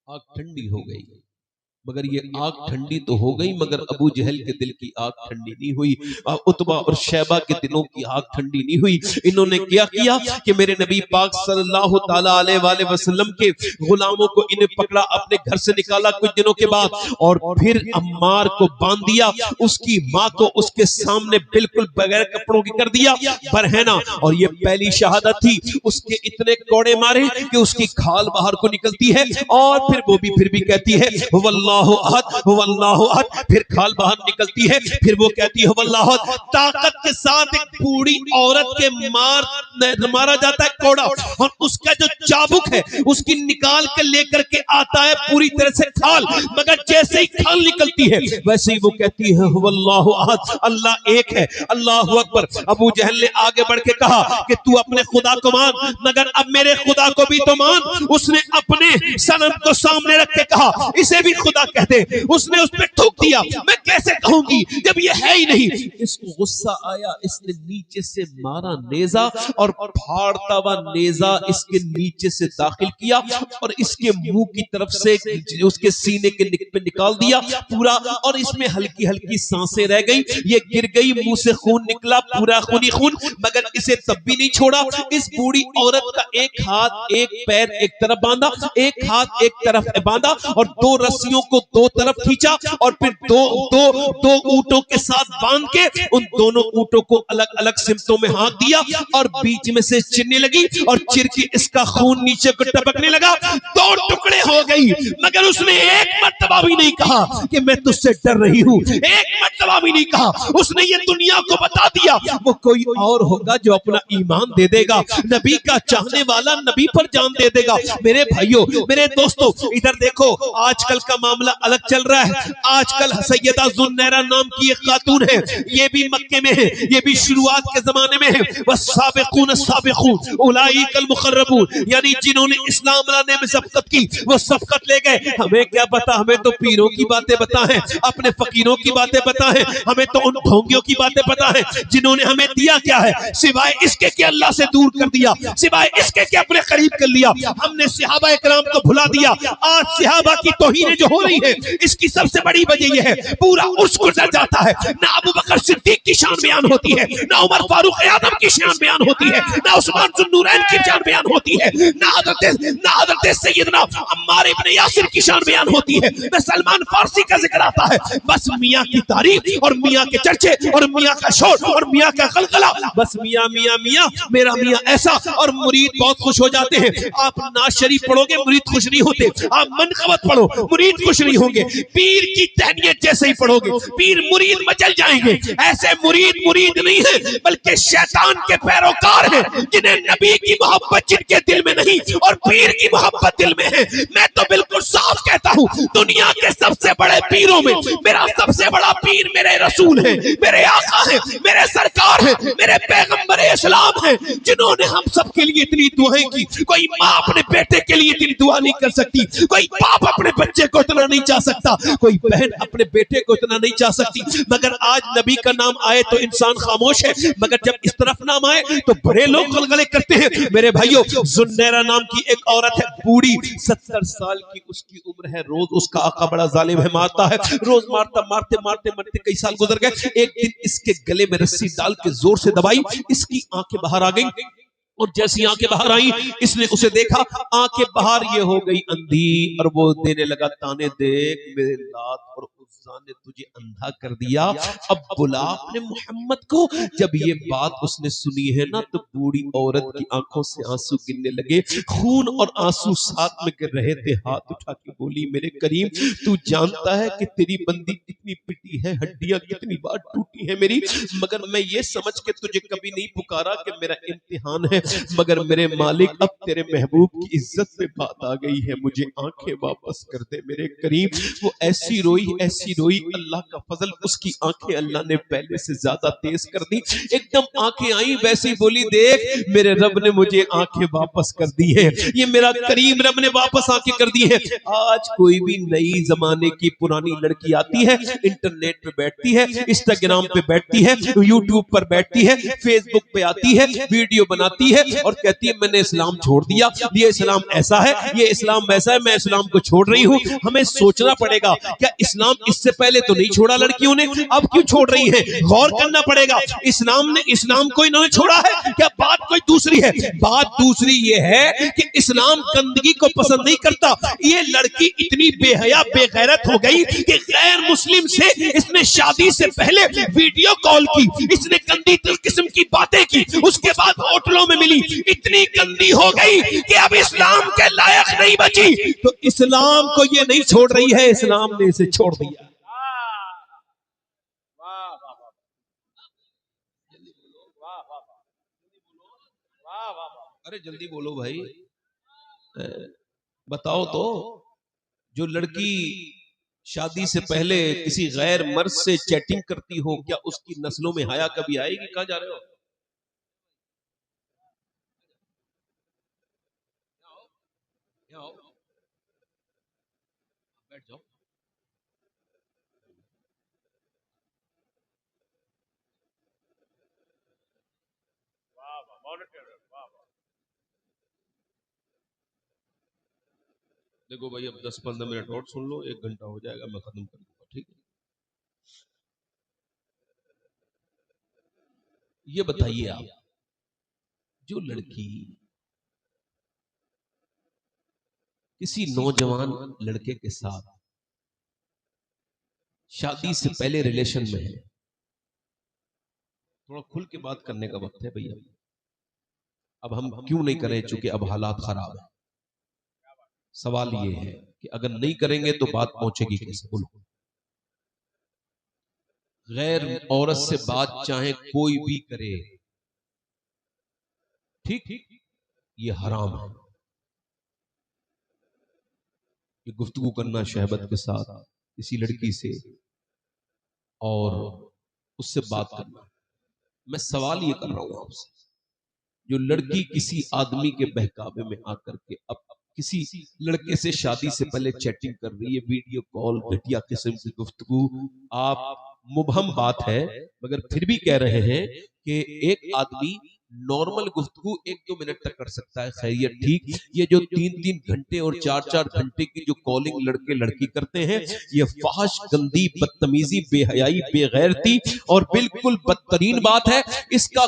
आग ठंडी हो गई, मगर ये आग ठंडी तो हो गई, मगर अबू जहल के दिल की आग ठंडी नहीं हुई, उतबा और शैबा के दिलों की आग ठंडी नहीं हुई। इन्होंने क्या किया कि मेरे नबी पाक सल्लल्लाहु ताला अलैहि वसल्लम के गुलामों को इन्हें पकड़ा, अपने घर से निकाला कुछ दिनों के बाद, और फिर अम्मार को बांध दिया, उसकी माँ को उसके सामने बिल्कुल बगैर कपड़ों की कर दिया, बरहना। और ये पहली शहादत थी। उसके इतने कोड़े मारे कि उसकी खाल बाहर को निकलती है, और फिर वो भी फिर भी कहती है वल्लाहु अहद वल्लाहु अहद, फिर खाल बाहर निकलती है, फिर वो कहती है वल्लाहु अहद। ताकत के साथ एक बूढ़ी औरत के मारा जाता है कोड़ा, और उसका जो चाबुक है उसकी निकाल के लेकर के आता है पूरी तरह से खाल, मगर जैसे ही खाल निकलती है वैसे ही वो कहती है वल्लाहु अहद, अल्लाह एक है, अल्लाहु अकबर। अबू जहल ने आगे बढ़ के कहा कि तू अपने खुदा को मान, मगर अब मेरे खुदा को भी तो मान। उसने अपने सनम को सामने रख के कहा इसे भी खुदा कहते, उसने उस पर थूक दिया, मैं कैसे कहूंगी जब ये है ही नहीं। इसको गुस्सा आया, इसने नीचे से मारा नेजा, और फाड़ता हुआ नेजा इसके नीचे से दाखिल किया, और इसके मुंह की तरफ से उसके सीने के पे निकाल दिया पूरा, और इसमें हल्की हल्की सांसें रह गई, ये गिर गई, मुंह से खून निकला, पूरा खूनी खून, मगर इसे तब भी नहीं छोड़ा। इस बूढ़ी औरत का एक हाथ एक पैर एक तरफ बांधा, एक हाथ एक तरफ बांधा, और दो रस्सियों को दो तरफ खींचा, और फिर दो ऊंटों के साथ बांध के उन दोनों ऊंटों को अलग अलग सिमतों में हाँक दिया, और बीच में से चिरने लगी, और चिर के इसका खून नीचे को टपकने लगा, दो टुकड़े हो गई। मगर उसने एक मर्तबा भी नहीं कहा कि मैं तुझसे डर रही हूं, एक मर्तबा भी नहीं कहा। उसने ये दुनिया को बता दिया वो कोई और होगा जो अपना ईमान दे देगा, नबी का चाहने वाला नबी पर जान दे देगा। मेरे भाइयों, मेरे दोस्तों, इधर देखो, आजकल का मामला अलग चल रहा है। आजकल सैयदा जुन्नैरा नाम की एक खातून है, ये भी मक्के में है, ये भी शुरुआत के जमाने में है। वस्साबिकून अस्साबिकून उलाइकल मुक़र्रबून, यानी जिन्होंने इस्लाम लाने में सबकत की वो सबकत ले गए। हमें क्या पता, हमें तो पीरों की बातें पता है, अपने फकीरों की बातें पता है, हमें तो उन ढोंगियों की बातें पता है जिन्होंने हमें दिया क्या है, सिवाय इसके कि अल्लाह से दूर कर दिया, सिवाय इसके कि अपने करीब कर लिया। हमने सहाबा इकराम को भुला दिया। आज सहाबा की तौहीन जो हो रही है, इसकी सबसे बड़ी वजह यह है पूरा उर्स गुजर जाता है, ना अबू बकर सिद्दीक की शान बयान होती है, ना उमर फारूक आजम की शान बयान होती है, ना उस्मान ज़ुन्नूरैन की शान बयान होती है, ना हज़रत सैयदना अम्मार इब्न यासिर की शान बयान होती है, ना सलमान फारसी का जिक्र आता है। बस मियाँ की तारीफ और मियाँ के चर्चे और मियाँ का शोर और मियाँ का गलगला, बस मियाँ मियाँ मियाँ, मेरा मियाँ ऐसा, और मुरीद बहुत खुश हो जाते हैं। आप नाज शरीफ पढ़ोगे मुरीद खुश नहीं होते, आप मनक़बत पढ़ो मुरीद खुश नहीं होंगे, पीर की तहनीयत जैसे ही पढ़ोगे पीर मुरीद मचल जाएंगे। ऐसे मुरीद मुरीद नहीं है बल्कि शैतान के पैरोकार हैं, जिन्हें नबी की मोहब्बत जिनके दिल में नहीं और पीर की मोहब्बत दिल में है। मैं तो बिल्कुल साफ कहता हूँ, दुनिया के सबसे बड़े पीरों में मेरा सबसे बड़ा पीर मेरे रसूल है, मेरे आका है, मेरे सरकार है, मेरे पैगंबर इस्लाम है, जिन्होंने हम सब के लिए इतनी दुआएं की। कोई माँ अपने बेटे के लिए इतनी दुआ नहीं कर सकती, कोई बाप अपने बच्चे को इतना नहीं चाह सकता, कोई बहन अपने बेटे को इतना नहीं चाह सकती। मगर आज नबी का नाम आए तो इंसान खामोश है, मगर जब इस तरफ नाम आए तो बड़े लोग गलगले करते हैं। मेरे भाइयों, जुन्नैरा नाम की एक औरत है, बूढ़ी, 70 साल की उसकी उम्र है। रोज उसका आका बड़ा जालिम है, मारता है, रोज मारता, मारते मारते मरते कई साल गुजर गए। एक दिन इसके गले में रस्सी डाल के जोर से दबाई, इसकी आंखें बाहर आ गई, और जैसी आंखें बाहर आई इसने उसे देखा, आंखें बाहर, ये हो गई अंधी, और वो देने लगा ताने, देख मेरे लात और उज़्ज़ा ने तुझे अंधा कर दिया, अब बुला अपने मोहम्मद को। जब ये बात उसने सुनी है ना, तो बूढ़ी औरत की आंखों से आंसू गिरने लगे, खून और आंसू साथ में गिर रहे थे। हाथ उठा के बोली, मेरे करीम, तू जानता है कि तेरी बंदी कितनी पिटी है, हड्डियां कितनी बार टूटी है मेरी, मगर मैं ये समझ के तुझे कभी नहीं पुकारा कि मेरा इम्तिहान है, मगर मेरे मालिक अब तेरे महबूब की इज्जत पे बात आ गई है, मुझे आंखें वापस कर दे मेरे करीम। वो ऐसी रोई, ऐसी रोई, अल्लाह का फजल, उसकी आंखें अल्लाह ने पहले से ज्यादा तेज कर दी। एकदम आंखें आई, वैसे ही बोली, देख मेरे रब ने मुझे आंखें वापस कर दी है, ये मेरा करीम रब ने वापस आंखें कर दी है। आज कोई भी नई जमाने की पुरानी लड़की आती है, इंटरनेट पे बैठती है, इंस्टाग्राम पे बैठती है, यूट्यूब पर बैठती है, फेसबुक पे आती है, वीडियो बनाती है और कहती है मैंने इस्लाम छोड़ दिया, ये इस्लाम ऐसा है, ये इस्लाम वैसा है, मैं इस्लाम को छोड़ रही हूं। हमें सोचना पड़ेगा, क्या इस्लाम इससे पहले तो नहीं छोड़ा लड़कियों ने, अब क्यों छोड़ रही है? गौर करना पड़ेगा। इस्लाम को इन्होंने छोड़ा है क्या? बात कोई दूसरी है। बात दूसरी ये है कि इस्लाम गंदगी को पसंद नहीं करता। ये लड़की इतनी बेहया बेगैरत हो गई कि गैर मुस्लिम से इसने शादी से पहले वीडियो कॉल की, इसने गंदी किस्म की बातें की, उसके बाद होटलों में मिली, इतनी गंदी हो गई कि अब इस्लाम के लायक नहीं बची। तो इस्लाम को ये नहीं छोड़ रही है, इस्लाम ने इसे छोड़ दिया। अरे जल्दी बोलो भाई, बताओ तो, जो लड़की शादी से पहले किसी गैर मर्द से चैटिंग करती हो, क्या उसकी नस्लों में हया कभी आएगी? कहां जा रहे हो? आओ, बैठ जाओ। देखो भाई, अब 10-15 मिनट और सुन लो, 1 घंटा हो जाएगा, मैं खत्म कर दूंगा, ठीक है? ये बताइए आप, जो लड़की किसी नौजवान लड़के के साथ शादी से पहले रिलेशन में है, थोड़ा खुल के बात करने का वक्त है भैया। अब हम क्यों नहीं करें? चूंकि अब हालात खराब है। सवाल ये है कि अगर नहीं करेंगे तो बात पहुंचेगी कैसे? बोलो। गैर औरत से बात चाहे कोई भी करे, ठीक, ये हराम है। ये गुफ्तगू करना शहबत के साथ किसी लड़की से और उससे बात करना। मैं सवाल ये कर रहा हूं आपसे, जो लड़की किसी आदमी के बहकावे में आकर के अब किसी लड़के से शादी से पहले चैटिंग कर रही है, वीडियो कॉल, घटिया किस्म की गुफ्तगू, आप मुबहम बात है मगर फिर भी कह रहे हैं कि एक आदमी नॉर्मल गुफ्तगू 1-2 मिनट तक कर सकता है, खैरियत ठीक। ये जो 3-3 घंटे और 4-4 घंटे की जो कॉलिंग लड़के लड़की करते हैं, ये फाहिश, गंदी, बदतमीजी, बेहयाई, बेगैरती और बिल्कुल बदतरीन बात है। इसका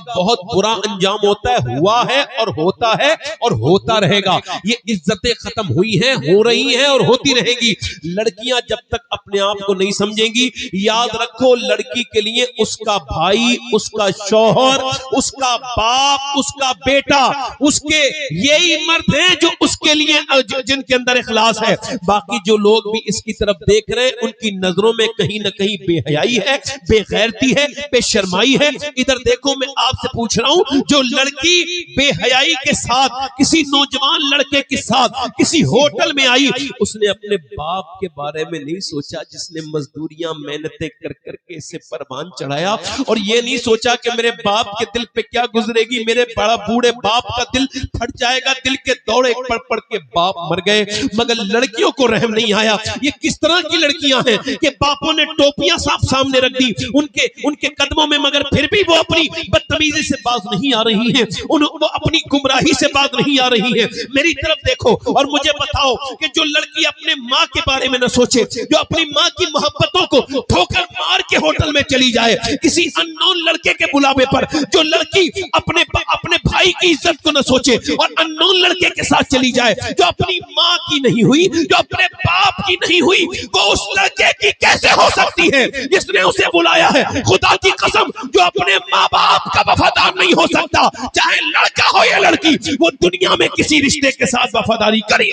बहुत बुरा अंजाम होता है, हुआ है और होता है और होता रहेगा। ये इज्जतें खत्म हुई हैं, हो रही हैं और होती रहेगी। लड़कियां जब तक अपने आप को नहीं समझेंगी, याद रखो, लड़की के लिए उसका भाई, उसका शौहर, उसका बाप, उसका बेटा, उसके यही मर्द हैं जो उसके लिए, जिनके अंदर इखलास है। बाकी जो लोग भी इसकी तरफ देख रहे हैं, उनकी नजरों में कहीं ना कहीं बेहयाई है, बेगैरती है, बेशर्माई है। इधर देखो, मैं आपसे पूछ रहा हूं, जो लड़की बेहयाई के साथ किसी नौजवान लड़के के साथ किसी होटल में आई, उसने अपने बाप के बारे में नहीं सोचा, जिसने मजदूरियां मेहनतें कर करके इसे परवान चढ़ाया, और ये नहीं सोचा कि मेरे बाप के दिल पे क्या गुजरेगी, मेरे बड़ा बूढ़े बाप का दिल फट जाएगा। दिल के दौड़े पड़ पड़ के बाप मर गए, मगर लड़कियों को रहम नहीं आया। ये किस तरह की लड़कियां हैं कि बापों ने टोपियां साफ सामने रख दी उनके कदमों में, मगर फिर भी वो अपनी बदतमीजी से बाज नहीं आ रही हैं, वो अपनी गुमराही से बाज नहीं आ रही हैं। मेरी तरफ देखो और मुझे बताओ कि जो लड़की अपने माँ के बारे में न सोचे, जो अपनी माँ की मोहब्बतों को ठोकर मार के होटल में चली जाए किसी अननोन लड़के के बुलावे पर, जो लड़की अपने भाई की इज्जत को न सोचे और अननोन लड़के के साथ चली जाए, जो अपनी माँ की नहीं हुई, जो अपने बाप की नहीं हुई, वो उस लड़के की कैसे हो सकती है जिसने उसे बुलाया है? खुदा की कसम, जो अपने माँ बाप का वफादार नहीं हो सकता, चाहे लड़का हो या लड़की, वो दुनिया में किसी रिश्ते के साथ वफादारी करे।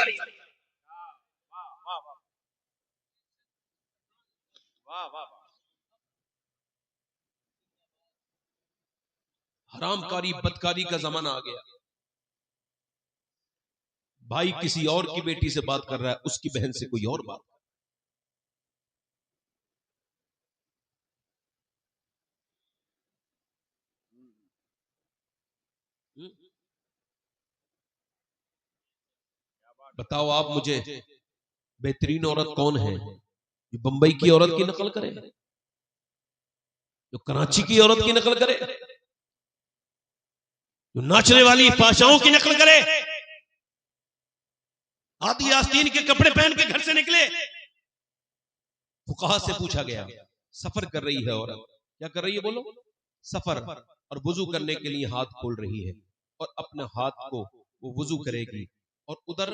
हरामकारी, बदकारी का जमाना आ गया। भाई किसी और की बेटी से बात कर रहा है, उसकी बहन से कोई और बात। बताओ आप मुझे, बेहतरीन औरत कौन है जो बंबई की औरत की नकल करे, जो कराची की औरत की नकल करे, जो नाचने वाली फाशाओं की नकल करे, आदि आस्तीन के कपड़े पहन के घर से निकले। फुकाहा से पूछा गया, सफर कर रही है औरत, क्या कर रही है बोलो? सफर, और वुजू करने के लिए हाथ खोल रही है और अपने हाथ को वो वुजू करेगी और उधर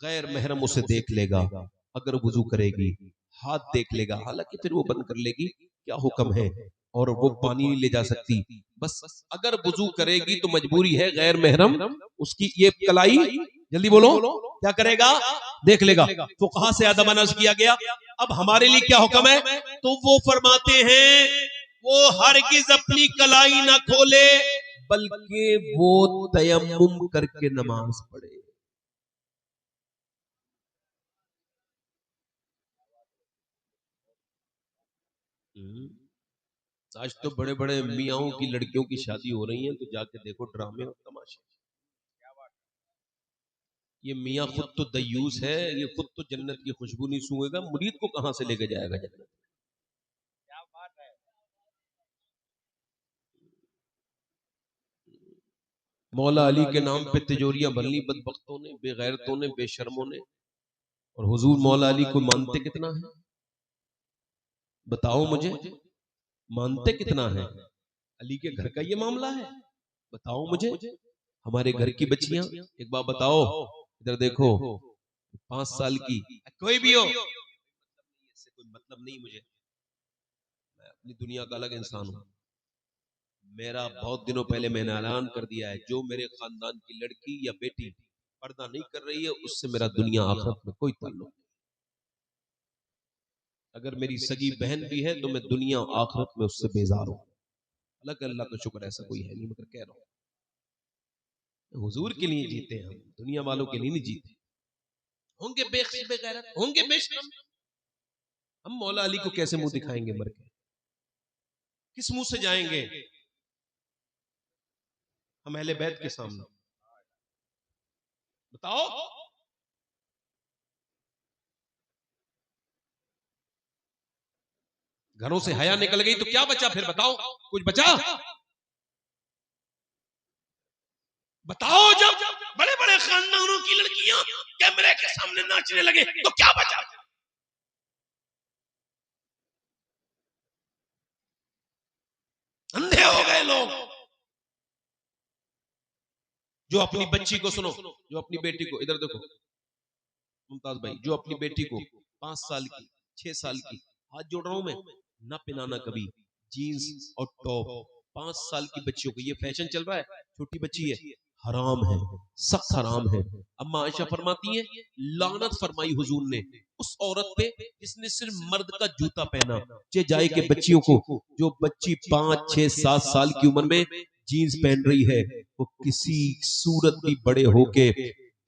गैर महरम उसे देख लेगा। अगर वुजू करेगी हाथ देख लेगा, हालांकि फिर वो बंद कर लेगी, क्या हुक्म है, और वो पानी नहीं ले जा सकती। बस अगर वुजू करेगी तो मजबूरी है, गैर महरम उसकी ये कलाई, जल्दी बोलो, क्या करेगा? देख लेगा। फुकहा से अदब नज़्र किया गया। अब हमारे लिए क्या हुक्म है? तो वो फरमाते हैं वो हरगिज अपनी कलाई ना खोले, बल्कि वो तयम्मुम करके नमाज पढ़े। आज तो बड़े बड़े मियाओं की लड़कियों की शादी हो रही है, तो जाके देखो ड्रामे और तमाशे। ये मियाँ खुद तो दयूस है, ये खुद तो जन्नत की खुशबू नहीं सूंघेगा, मुरीद को कहां से लेके जाएगा जन्नत? मौला अली के नाम पे तिजोरियां बल्ली बदबख्तों ने, बेगैरतों ने, बेशर्मों ने। और हुजूर मौला अली को मानते कितना है? बताओ मुझे, मानते कितना है? अली के घर का ये मामला है, बताओ मुझे। हमारे घर की बच्चियां, एक बार बताओ, इधर देखो, 5 साल की, कोई भी हो, इससे कोई मतलब नहीं मुझे, मैं अपनी दुनिया का अलग इंसान हूं। मेरा बहुत दिनों पहले मैंने ऐलान कर दिया है, जो मेरे खानदान की लड़की या बेटी पर्दा नहीं कर रही है, उससे मेरा दुनिया आखिरत में कोई ताल्लुक नहीं। अगर मेरी सगी बहन भी है तो मैं दुनिया आखिरत में उससे बेजार हूं। अलग अल्लाह का शुक्र, ऐसा कोई है नहीं, मगर कह रहा हूं हुजूर के लिए जीते हम, दुनिया वालों के लिए नहीं जीते। होंगे बेगैरत, होंगे बेशरम, हम मौला अली को कैसे मुंह दिखाएंगे मर के? किस मुंह से जाएंगे हम अहले बैत के सामने? बताओ। घरों से हया निकल गई तो क्या बचा फिर? बताओ, कुछ बचा? बताओ, जब बड़े बड़े खानदानों की लड़कियां कैमरे के सामने नाचने लगे तो क्या बचा? अंधे हो गए लोग। जो अपनी बच्ची को, सुनो, जो अपनी बेटी को, इधर देखो मुमताज भाई, जो अपनी बेटी को 5 साल की, 6 साल की, हाथ जोड़ रहा हूं मैं, ना पिनाना कभी जीन्स और टॉप। 5 साल की बच्चियों को, ये फैशन चल रहा है, छोटी बच्ची है, हराम है, सख्त हराम है। अम्मा आयशा फरमाती है, लानत फरमाई हुजूर ने उस औरत पे जिसने सिर्फ मर्द का जूता पहना। चे जाए के बच्चियों को, जो बच्ची 5, 6, 7 साल की उम्र में जीन्स पहन रही है, वो किसी सूरत भी बड़े होके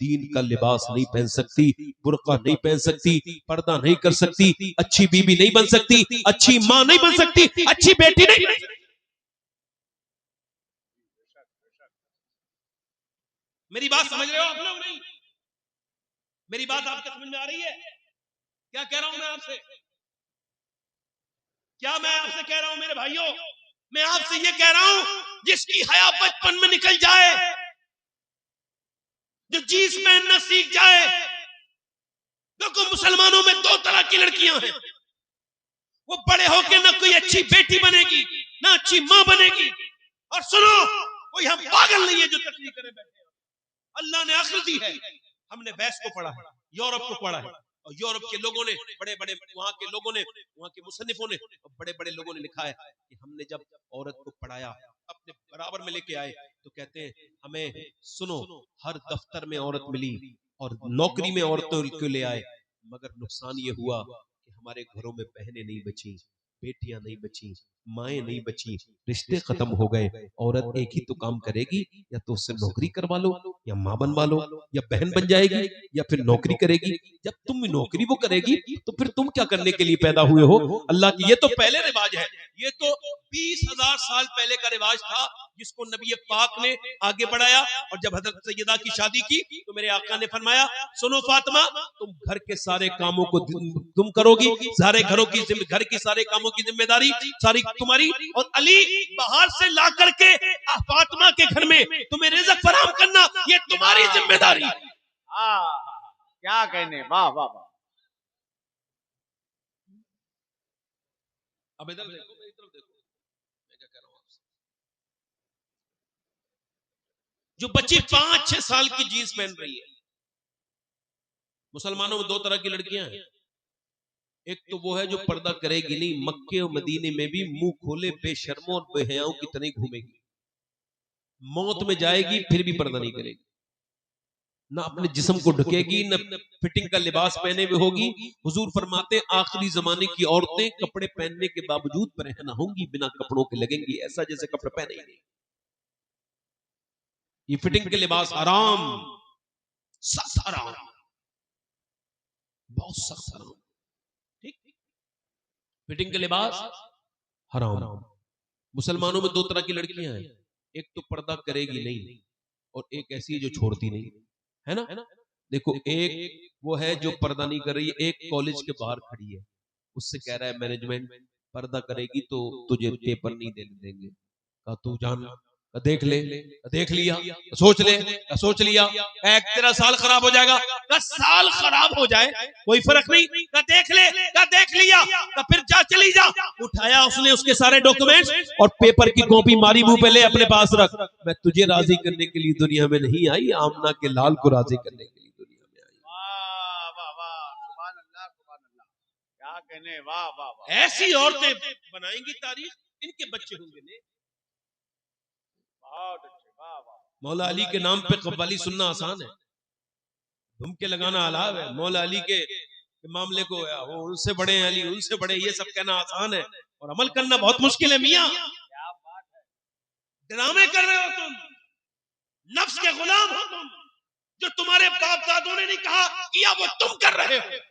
दीन का लिबास नहीं पहन सकती, बुर्का नहीं पहन सकती, पर्दा नहीं कर सकती, अच्छी बीबी नहीं बन सकती, अच्छी मां नहीं बन सकती, अच्छी बेटी नहीं बन सकती। मेरी बात समझ रहे हो आप लोग? नहीं, मेरी बात आपके समझ में आ रही है? क्या कह रहा हूं मैं आपसे? क्या मैं आपसे कह रहा हूं मेरे भाइयों? मैं आपसे ये कह रहा हूं, जिसकी हया बचपन में निकल जाए, जो जीन्स पहनना सीख जाए। देखो, मुसलमानों में 2 तरह की लड़कियां हैं, वो बड़े होकर ना कोई अच्छी बेटी बनेगी, ना अच्छी मां बनेगी। और सुनो, कोई हम पागल नहीं है जो तकलीफ करे बैठे। अल्लाह ने अक्ल दी है। हमने बैस को पढ़ा है, यूरोप को पढ़ा है, और यूरोप के लोगों ने, बड़े बड़े वहां के लोगों ने, वहां के मुसन्निफों ने, बड़े बड़े लोगों ने लिखा है कि हमने जब औरत को पढ़ाया, अपने बराबर में लेके आए, तो कहते हैं हमें, सुनो, हर दफ्तर में औरत मिली और नौकरी में औरतों को ले आए, मगर नुकसान ये हुआ कि हमारे घरों में बहनें नहीं बची, बेटियां नहीं बची, माएँ नहीं बची, रिश्ते खत्म हो गए। औरत एक ही तो काम करेगी, या तो उससे नौकरी करवा लो, या माँ बनवा लो, या बहन बन जाएगी, या फिर नौकरी करेगी। जब तुम नौकरी वो करेगी तो फिर तुम क्या करने के लिए पैदा हुए हो? अल्लाह की, ये तो पहले रिवाज है, ये तो 20,000 साल पहले का रिवाज था। जिसको नबी पाक ने आगे बढ़ाया। और जब हजरत सैयदा की शादी की तो मेरे आका ने फरमाया, सुनो फातिमा, तुम घर के सारे कामों को तुम करोगी, सारे घर की सारे कामों की जिम्मेदारी सारी तुम्हारी, और अली बाहर से ला करके फातिमा के घर में तुम्हें रिज़्क फराहम करना ये तुम्हारी जिम्मेदारी। क्या कहने, वाह वाह वाह। अब इधर देखो, मेरी तरफ देखो, मैं क्या कह रहा हूं आपसे। जो बच्ची 5-6 साल की जीन्स पहन रही है, मुसलमानों में 2 तरह की लड़कियां हैं। एक तो वो है जो पर्दा करेगी नहीं, मक्के और मदीने में भी मुंह खोले बेशर्मों और बेहयाओं की तरह घूमेगी, मौत में जाएगी फिर भी पर्दा नहीं करेगी, ना अपने जिस्म को ढकेगी, न फिटिंग का लिबास पहने हुए होगी। हुजूर फरमाते आखिरी जमाने की औरतें कपड़े पहनने के बावजूद परेशान होंगी, बिना कपड़ों के लगेंगी ऐसा जैसे कपड़े पहने ही नहीं। ये फिटिंग के लिबास आराम, सख्त आराम, बहुत सख्त आराम, ठीक। फिटिंग के लिबास हराम। मुसलमानों में 2 तरह की लड़कियां हैं, एक तो पर्दा करेगी नहीं और एक ऐसी है जो छोड़ती नहीं, है ना। देखो, एक वो है जो पर्दा नहीं कर रही है, एक कॉलेज के बाहर खड़ी है, उससे कह रहा है मैनेजमेंट पर्दा करेगी तो तुझे पेपर नहीं देने देंगे। कहा तू जान, देख ले, देख लिया, सोच ले, सोच लिया, तेरा साल खराब हो जाएगा। का साल खराब हो जाए कोई फर्क नहीं, का देख ले, का देख लिया, का फिर जा चली जा। उठाया उसने उसके सारे डॉक्यूमेंट्स और पेपर की कॉपी मारी मुंह पे, ले अपने पास रख, मैं तुझे राजी करने के लिए दुनिया में नहीं आई, आमना के लाल को राजी करने के लिए दुनिया में आई। वाह वाह वाह, सुभान अल्लाह सुभान अल्लाह, क्या कहने, वाह वाह वाह। ऐसी औरतें बनाएंगी तारीख, इनके बच्चे होंगे ने। बहुत अच्छे, वाह वाह। मौला अली के नाम पे कव्वाली सुनना आसान है, धुमके लगाना अलाव है। मौला अली के मामले को वो उनसे बड़े हैं अली, उनसे बड़े, ये सब कहना आसान है और अमल करना बहुत मुश्किल है। मियां क्या बात है, ड्रामे कर रहे हो तुम, नफ्स के गुलाम हो तुम। जो तुम्हारे बाप दादों ने नहीं कहा किया वो तुम कर रहे हो,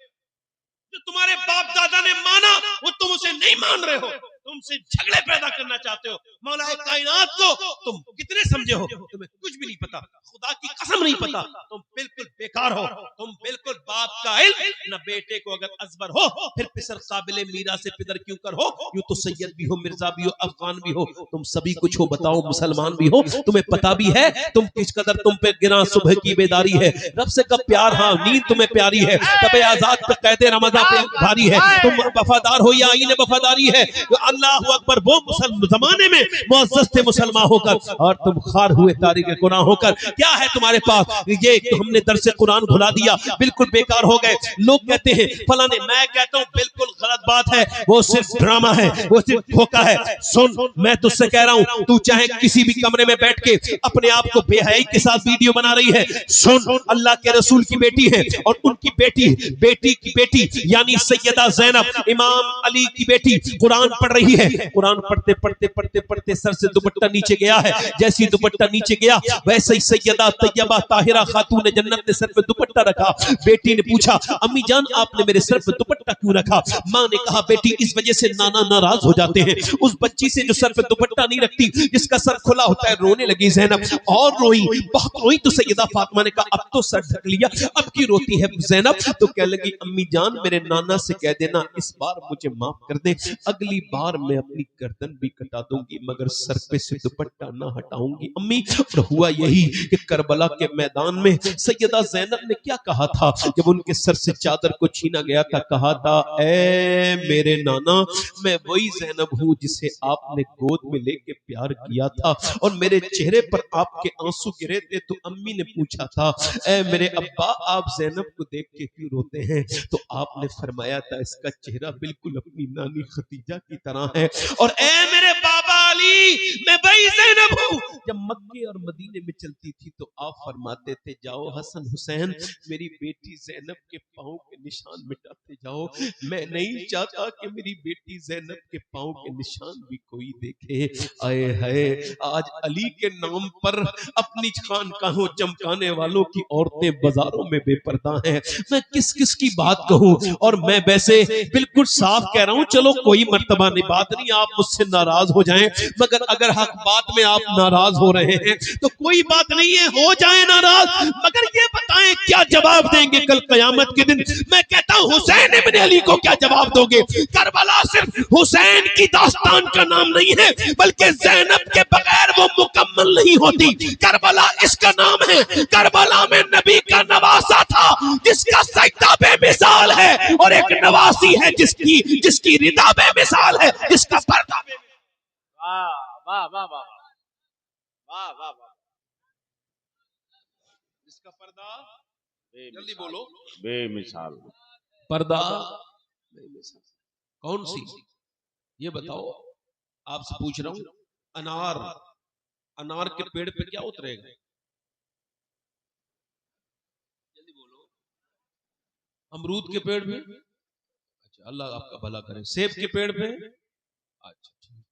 जो तुम्हारे बाप दादा ने माना वो तुम उसे नहीं मान रहे हो, तुमसे झगड़े पैदा करना चाहते हो। मौला कायनात को तुम कितने समझे हो, तुम्हें कुछ भी नहीं पता, खुदा की कसम नहीं पता, तुम बिल्कुल बेकार हो, तुम बिल्कुल बाप का इल्म न। बेटे को अगर अजबर हो फिर पिसर काबिले मीरा से पिदर क्यों कर हो। यूं तो सैयद भी हो, मिर्जा भी हो, अफगान भी हो, तुम सभी कुछ हो, बताओ मुसलमान भी हो। तुम्हें पता भी है तुम किस कदर तुम पे गिरा सुबह की बेदारी है। रब से कब प्यार, हाँ नींद तुम्हें प्यारी है, तबे आजाद पे कैदे रमज़ान पे भारी है। तुम वफादार हो या आईने वफादारी है। अल्लाह अकबर, वो जमाने में मुअज़्ज़ज़ थे मुसलमान होकर और तुम खार हुए तारीख़ कुरान होकर। क्या है तुम्हारे पास, ये तो हमने दर्से कुरान भुला दिया, बिल्कुल बेकार हो गए। लोग कहते हैं फला ने, मैं कहता हूँ बिल्कुल गलत बात है, वो सिर्फ ड्रामा है, वो सिर्फ धोखा है। सुन, मैं तुझसे कह रहा हूँ, तू चाहे किसी भी कमरे में बैठ के अपने आप को बेहयाई के साथ वीडियो बना रही है, सुन, अल्लाह के रसूल की बेटी है और उनकी बेटी की बेटी यानी सैयदा ज़ैनब इमाम अली की बेटी कुरान पढ़ रही है। कुरान पढ़ते पढ़ते पढ़ते पढ़ते सर से दुपट्टा नीचे गया है, जैसी दुपट्टा नीचे गया वैसे ही सैयदा तैयबा ताहिरा खातून जन्नत ने सर पे दुपट्टा रखा। बेटी ने पूछा, अम्मी जान आपने मेरे सर पे दुपट्टा क्यों रखा। माँ ने कहा, बेटी इस वजह से नाना नाराज हो जाते हैं। उस बच्ची से जो सर पे दुपट्टा नहीं रखती, जिसका सर खुला होता है। रोने लगी ज़ैनब और रोई, बहुत रोई। तो सैयदा फातिमा ने कहा, अब तो सर ढक लिया, अब की रोती है ज़ैनब। तो कह लगी, अम्मी जान मेरे नाना से कह देना इस बार मुझे माफ कर दे, अगली बार मैं अपनी गर्दन भी कटा दूंगी मगर सर पे से दुपट्टा ना हटाऊंगी अम्मी। और हुआ यही कि करबला के मैदान में सैयदा ज़ैनब ने क्या कहा था जब उनके सर से चादर को छीना गया था। कहा था, ऐ मेरे नाना, मैं वही ज़ैनब हूँ जिसे आपने गोद में लेके प्यार किया था और मेरे चेहरे पर आपके आंसू गिरे थे। तो अम्मी ने पूछा था, ऐ मेरे अब्बा, आप ज़ैनब को देख के क्यों रोते हैं। तो आपने फरमाया था, इसका चेहरा बिल्कुल अपनी नानी खदीजा की तरह है। और ऐ मेरे बाबा अली, मैं वही ज़ैनब हूँ जब मक्के और मदीने में चलती थी तो आप फरमाते थे, जाओ हसन हुसैन मेरी बेटी ज़ैनब के पाँव के निशान मिटाते जाओ। मैं नहीं चाहता कि मेरी बेटी ज़ैनब के पाँव के निशान भी कोई देखे। आए हाय, आज अली के नाम पर अपनी खानकाहों चमकाने वालों की औरतें बाजारों में बेपर्दा हैं। मैं किस किस की बात कहूँ। और मैं वैसे बिल्कुल साफ कह रहा हूँ, चलो कोई मर्तबा नहीं, बात नहीं आप मुझसे नाराज हो जाएं, मगर अगर हक बात में आप नाराज हो रहे हैं तो कोई बात नहीं है, हो जाए नाराज, मगर ये बताएं क्या जवाब देंगे कल कयामत के दिन। मैं कहता हूं हुसैन इब्न अली को क्या जवाब दोगे? करबला सिर्फ हुसैन की दास्तान का नाम नहीं है, बल्कि ज़ैनब के बगैर वो मुकम्मल नहीं होती। करबला इसका नाम है, करबला में नबी का नवासा था जिसका सजदा बेमिसाल है, और एक नवासी है जिसकी रिदा बेमिसाल है, जिसका पर्दा वाह वाह वाह वाह वाह वाह वाह, जिसका पर्दा, जल्दी बोलो, बेमिसाल पर्दा बेमिसाल। कौन सी? ये बताओ, आपसे पूछ रहा हूं। अनार के पेड़ पे क्या उतरेगा? जल्दी बोलो। अमरूद के पेड़ पे? अच्छा, अल्लाह आपका भला करे। सेब के पेड़ पे? अच्छा ठीक।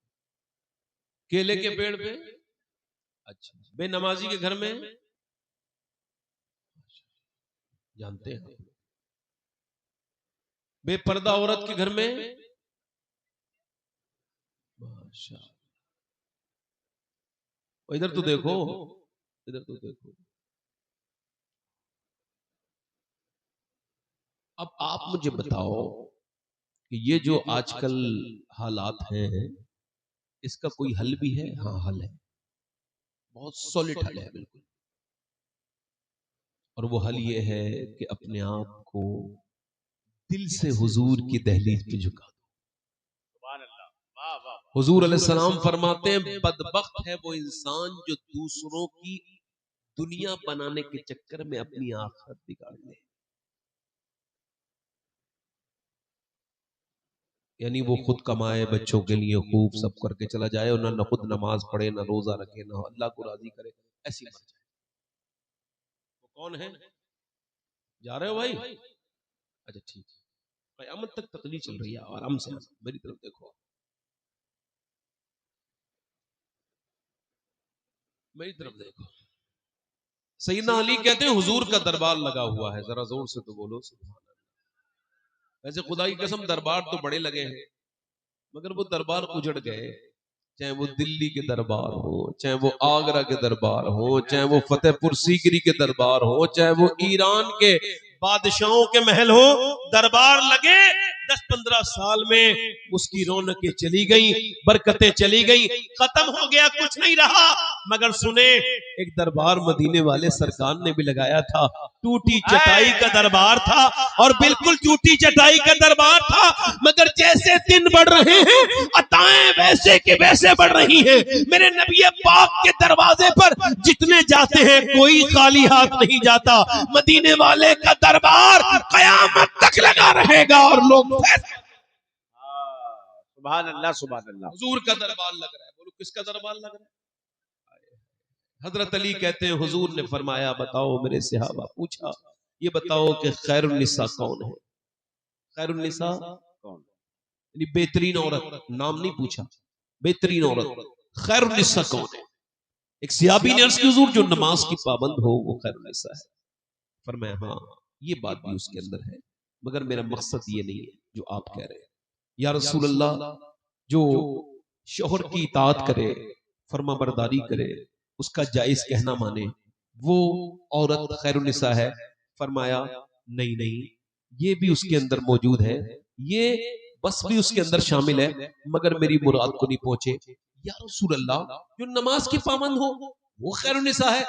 केले के पेड़ पे? अच्छा। बेनमाजी के घर में? जानते हैं। बेपर्दा औरत के घर में? माशा। इधर तो देखो, इधर तो देखो। अब आप मुझे बताओ कि ये जो आजकल हालात हैं, इसका कोई हल भी है? हाँ, हल है, बहुत सॉलिड हल है, बिल्कुल। और वो हल ये है कि अपने आप को दिल से हुजूर की दहलीज पे झुका दो। हुजूर अलैहिस्सलाम फरमाते हैं, बदबख्त है वो इंसान जो दूसरों की दुनिया बनाने के चक्कर में अपनी आखिरत बिगाड़ ले। यानी वो खुद कमाए, बच्चों के लिए खूब सब करके चला जाए, और ना खुद नमाज पढ़े, ना रोजा रखे, ना अल्लाह को राजी करे, ऐसी मर जाए। वो कौन है? जा रहे हो भाई? अच्छा ठीक है, क़यामत तक तकलीफ चल रही है, आराम से मेरी तरफ देखो, मेरी तरफ देखो। सैयदना अली कहते हैं हुजूर का दरबार लगा हुआ है, जरा जोर से तो बोलो सुभान अल्लाह। वैसे खुदा की कसम दरबार तो बड़े लगे हैं, मगर वो दरबार उजड़ गए। चाहे वो दिल्ली के दरबार हो, चाहे वो आगरा के दरबार हो, चाहे वो फतेहपुर सीकरी के दरबार हो, चाहे वो ईरान के बादशाहों के महल हो, दरबार लगे 10-15 साल में उसकी रौनकें चली गई, बरकतें चली गई, खत्म हो गया, कुछ नहीं रहा। मगर सुने, एक दरबार मदीने वाले सरकार ने भी लगाया था, टूटी चटाई का दरबार था, और बिल्कुल टूटी चटाई का दरबार था। मगर जैसे दिन बढ़ रहे हैं, अताएं वैसे के वैसे बढ़ रही हैं। मेरे नबी पाक के दरवाजे पर जितने जाते हैं कोई खाली हाथ नहीं जाता। मदीने वाले का दरबार कयामत तक लगा रहेगा, और लोग सुभान अल्लाह सुभान अल्लाह। हुजूर का दरबार लग रहा है। बोलो किसका दरबार लग रहा है? हजरत अली कहते हैं हुजूर ने फरमाया, बताओ मेरे सहाबा, पूछा ये बताओ कि खैरुन निसा कौन है? खैरुन निसा कौन? यानी बेहतरीन औरत, नाम नहीं पूछा, बेहतरीन औरत खैरुन निसा कौन है? एक सहाबी ने अर्ज की, हुजूर जो नमाज की पाबंद हो वो खैरुन निसा है। फरमाया हाँ, ये बात भी उसके अंदर है, मगर मेरा मकसद ये नहीं है जो आप कह रहे हैं। या रसूल अल्लाह, जो शोहर की इताअत करे, फरमा बरदारी करे, उसका जायज कहना माने, वो औरत खैरुन निसा है? फरमाया नहीं नहीं, ये भी उसके अंदर मौजूद है, ये बस भी उसके अंदर शामिल है, मगर मेरी मुराद को नहीं पहुंचे। या रसूल अल्लाह, जो नमाज की पाबंद हो वो खैरुन निसा है?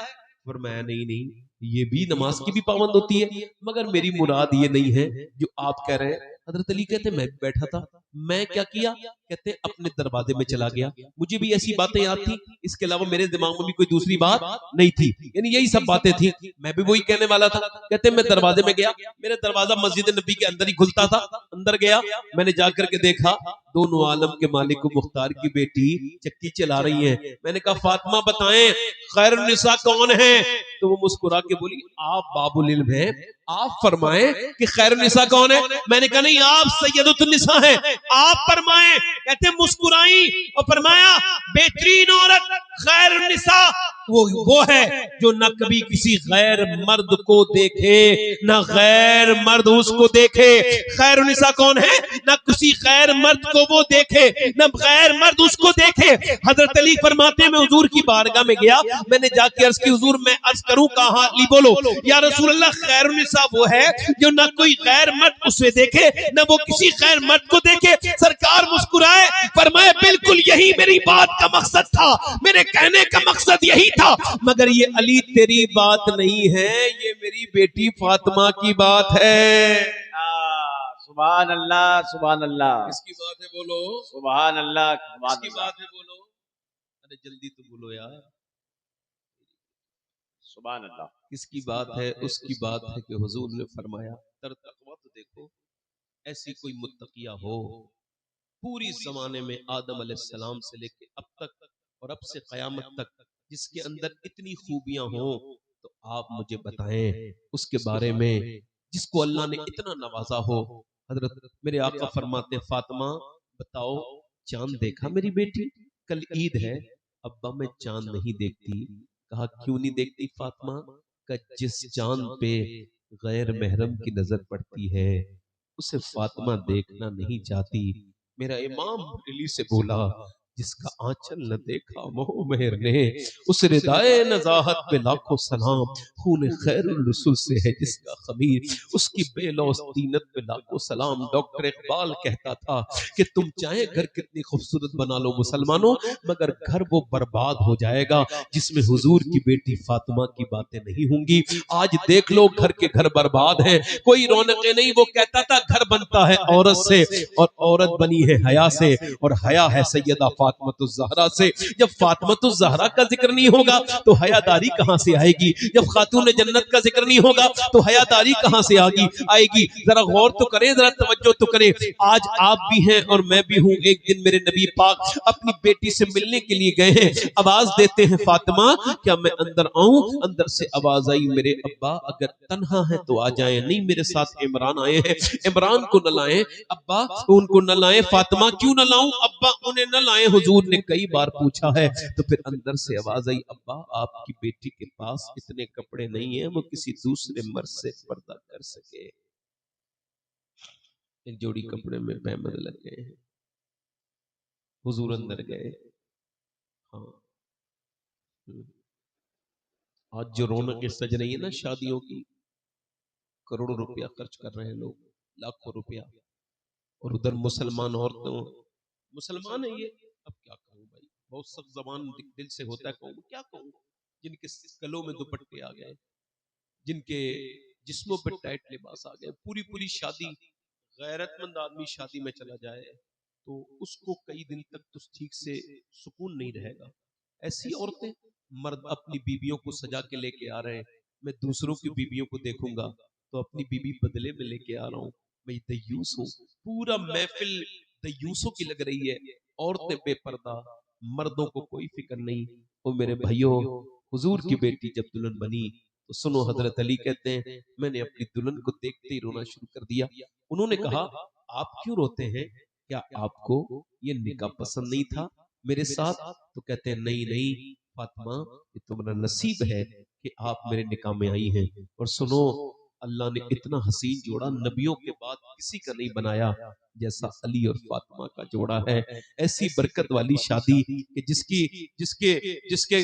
फरमाया नहीं नहीं, ये भी नमाज की भी पाबंद होती है, मगर मेरी मुराद ये नहीं है जो आप कह रहे हैं। हजरत अली कहते मैं बैठा था, मैं क्या किया? कहते अपने दरवाजे में चला गया, मुझे भी ऐसी बातें याद थी, इसके अलावा मेरे दिमाग में भी कोई दूसरी बात नहीं थी, यानी यही सब बातें थी, मैं भी वही कहने वाला था। कहते मैं दरवाजे में गया, मेरा दरवाजा मस्जिद नबी के अंदर ही खुलता था, अंदर गया, मैंने जाकर के देखा दोनों आलम के मालिक मुख्तार की बेटी चक्की चला रही है। मैंने कहा फातिमा बताएं खैरुन निसा कौन है? तो वो मुस्कुरा के बोली आप बाबुल इल्म हैं, आप फरमाएं कि खैरुन निसा कौन है? मैंने कहा नहीं, आप सैयदुन निसा हैं, आप फरमाएं। कहते मुस्कुराई और फरमाया बेहतरीन औरत खैरुन निसा वो है जो न कभी किसी गैर मर्द को देखे, न गैर मर्द उसको देखे। खैर निसा कौन है? न किसी गैर मर्द को वो देखे, न गैर मर्द उसको देखे। हजरत अली फरमाते हैं मैं हुजूर की बारगाह में गया, मैंने जाके अर्ज की हुजूर मैं अर्ज करूं कहां? अली बोलो या रसूल अल्लाह, खैर निसा वो है जो न कोई गैर मर्द उसे देखे, न वो किसी गैर मर्द को देखे। सरकार मुस्कुराए, फरमाए बिल्कुल यही मेरी बात का मकसद था, मेरे कहने का मकसद यही था, मगर ये अली तेरी बात नहीं है, ये मेरी बेटी फातिमा की बात है। सुभान अल्लाह, सुभान अल्लाह। किसकी बात है बोलो? सुभान अल्लाह, सुभान किसकी अल्लाह। बात है बोलो? अरे जल्दी तो बोलो यार। सुभान अल्लाह। किसकी बात है? उसकी बात है कि हुजूर ने फरमाया तर तकवा तो देखो, ऐसी कोई मुत्तकिया हो पूरी जमाने में आदम अलैहिस्सलाम से लेके अब तक और अब से कयामत तक, जिसके अंदर इतनी खूबियां हो, तो आप मुझे बताएं उसके बारे में, जिसको अल्लाह ने इतना नवाजा हो। हजरत मेरे आका फरमाते फातिमा बताओ चांद देखा मेरी बेटी? कल ईद है। अब्बा मैं चांद नहीं देखती। कहा क्यों नहीं देखती फातिमा? का जिस चांद पे गैर महरम की नजर पड़ती है उसे फातिमा देखना नहीं चाहती। मेरा इमाम दिल्ली से बोला जिसका आंचल न देखा मोह मेहर ने, उस रिदाए नजाहत पे लाखों सलाम। खून खैरुल रसूल से है जिसका खमीर, उसकी बेलौस तीनत पे लाखों सलाम। डॉक्टर इकबाल कहता था कि तुम चाहे घर कितनी खूबसूरत बना लो मुसलमानों, मगर घर वो बर्बाद हो जाएगा जिसमें हुजूर की बेटी फातिमा की बातें नहीं होंगी। आज देख लो घर के घर बर्बाद हैं, कोई रौनकें नहीं। वो कहता था घर बनता है औरत से और औरत बनी है हया से, और हया है सैयदा फातिमा ज़हरा से। जब फातिमा ज़हरा का जिक्र नहीं होगा तो हयादारी कहां से आएगी? जब खातून जन्नत का जिक्र नहीं होगा तो हयादारी कहां से आएगी? जरा गौर तो करें, जरा तवज्जो तो करें। आज आप भी हैं और मैं भी हूं। एक दिन मेरे नबी पाक अपनी बेटी से मिलने के लिए गए हैं, आवाज देते हैं फातिमा क्या मैं अंदर आऊं? अंदर से आवाज आई मेरे अब्बा अगर तन्हा है तो आ जाएं, नहीं मेरे साथ इमरान आए हैं, इमरान को न लाएं। अब्बा उनको न लाएं। फातिमा क्यों न लाऊं? अब्बा उन्हें न लाएं। हुजूर ने कई बार पूछा है। तो फिर अंदर से आवाज आई अब्बा आपकी बेटी के पास इतने कपड़े नहीं है वो किसी दूसरे मर्द से पर्दा कर सके। एक जोड़ी कपड़े में पैमद लग गए हैं। हुजूर अंदर गए। हाँ आज जो रौनकें सज रही है ना शादियों की, करोड़ों रुपया खर्च कर रहे हैं लोग, लाखों रुपया, और उधर मुसलमान औरतों, मुसलमान है ये, अब क्या कहूँ भाई, बहुत सख्त जबान दिल से होता है, कहूँ क्या कहूँ, जिनके गलों में दुपट्टे आ गए, जिनके जिस्मों पे टाइट लिबास आ गए, पूरी पूरी शादी, गैरतमंद आदमी शादी में चला जाए तो उसको कई दिन तक तो ठीक से सुकून नहीं रहेगा। ऐसी औरतें, मर्द अपनी बीवियों को सजा के लेके आ रहे हैं, मैं दूसरों की बीवियों को देखूंगा तो अपनी बीवी बदले में लेके आ रहा हूं, मैं दयूस हूं। पूरा महफिल दयूसों की लग रही है, औरतें बेपर्दा, मर्दों को कोई फिक्र नहीं। ओ मेरे भाइयों, हुजूर की बेटी जब दुल्हन बनी तो सुनो, हजरत अली कहते हैं मैंने अपनी दुल्हन को देखते ही रोना शुरू कर दिया। उन्होंने कहा आप क्यों रोते हैं? क्या आपको ये निकाह पसंद नहीं था मेरे साथ? तो कहते हैं नहीं नहीं फातिमा, ये तुम्हारा नसीब है कि आप मेरे निकाह में आई हैं। और सुनो, अल्लाह ने इतना हसीन जोड़ा नबियों के बाद किसी का नहीं बनाया जैसा अली और फातिमा का जोड़ा है। ऐसी बरकत वाली शादी कि जिसकी जिसके जिसके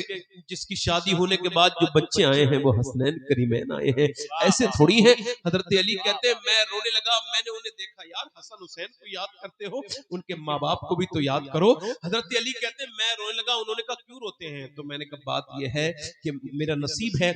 जिसकी शादी होने के बाद जो बच्चे आए हैं वो हसनैन करीमैन आए हैं। ऐसे थोड़ी है। हजरत अली कहते हैं मैं रोने लगा, मैंने उन्हें देखा, यार हसन हुसैन को याद करते हो, उनके माँ बाप को भी तो याद करो। हजरत अली कहते हैं मैं रोने लगा। उन्होंने कहा क्यों रोते हैं? तो मैंने कहा बात यह है कि मेरा नसीब है,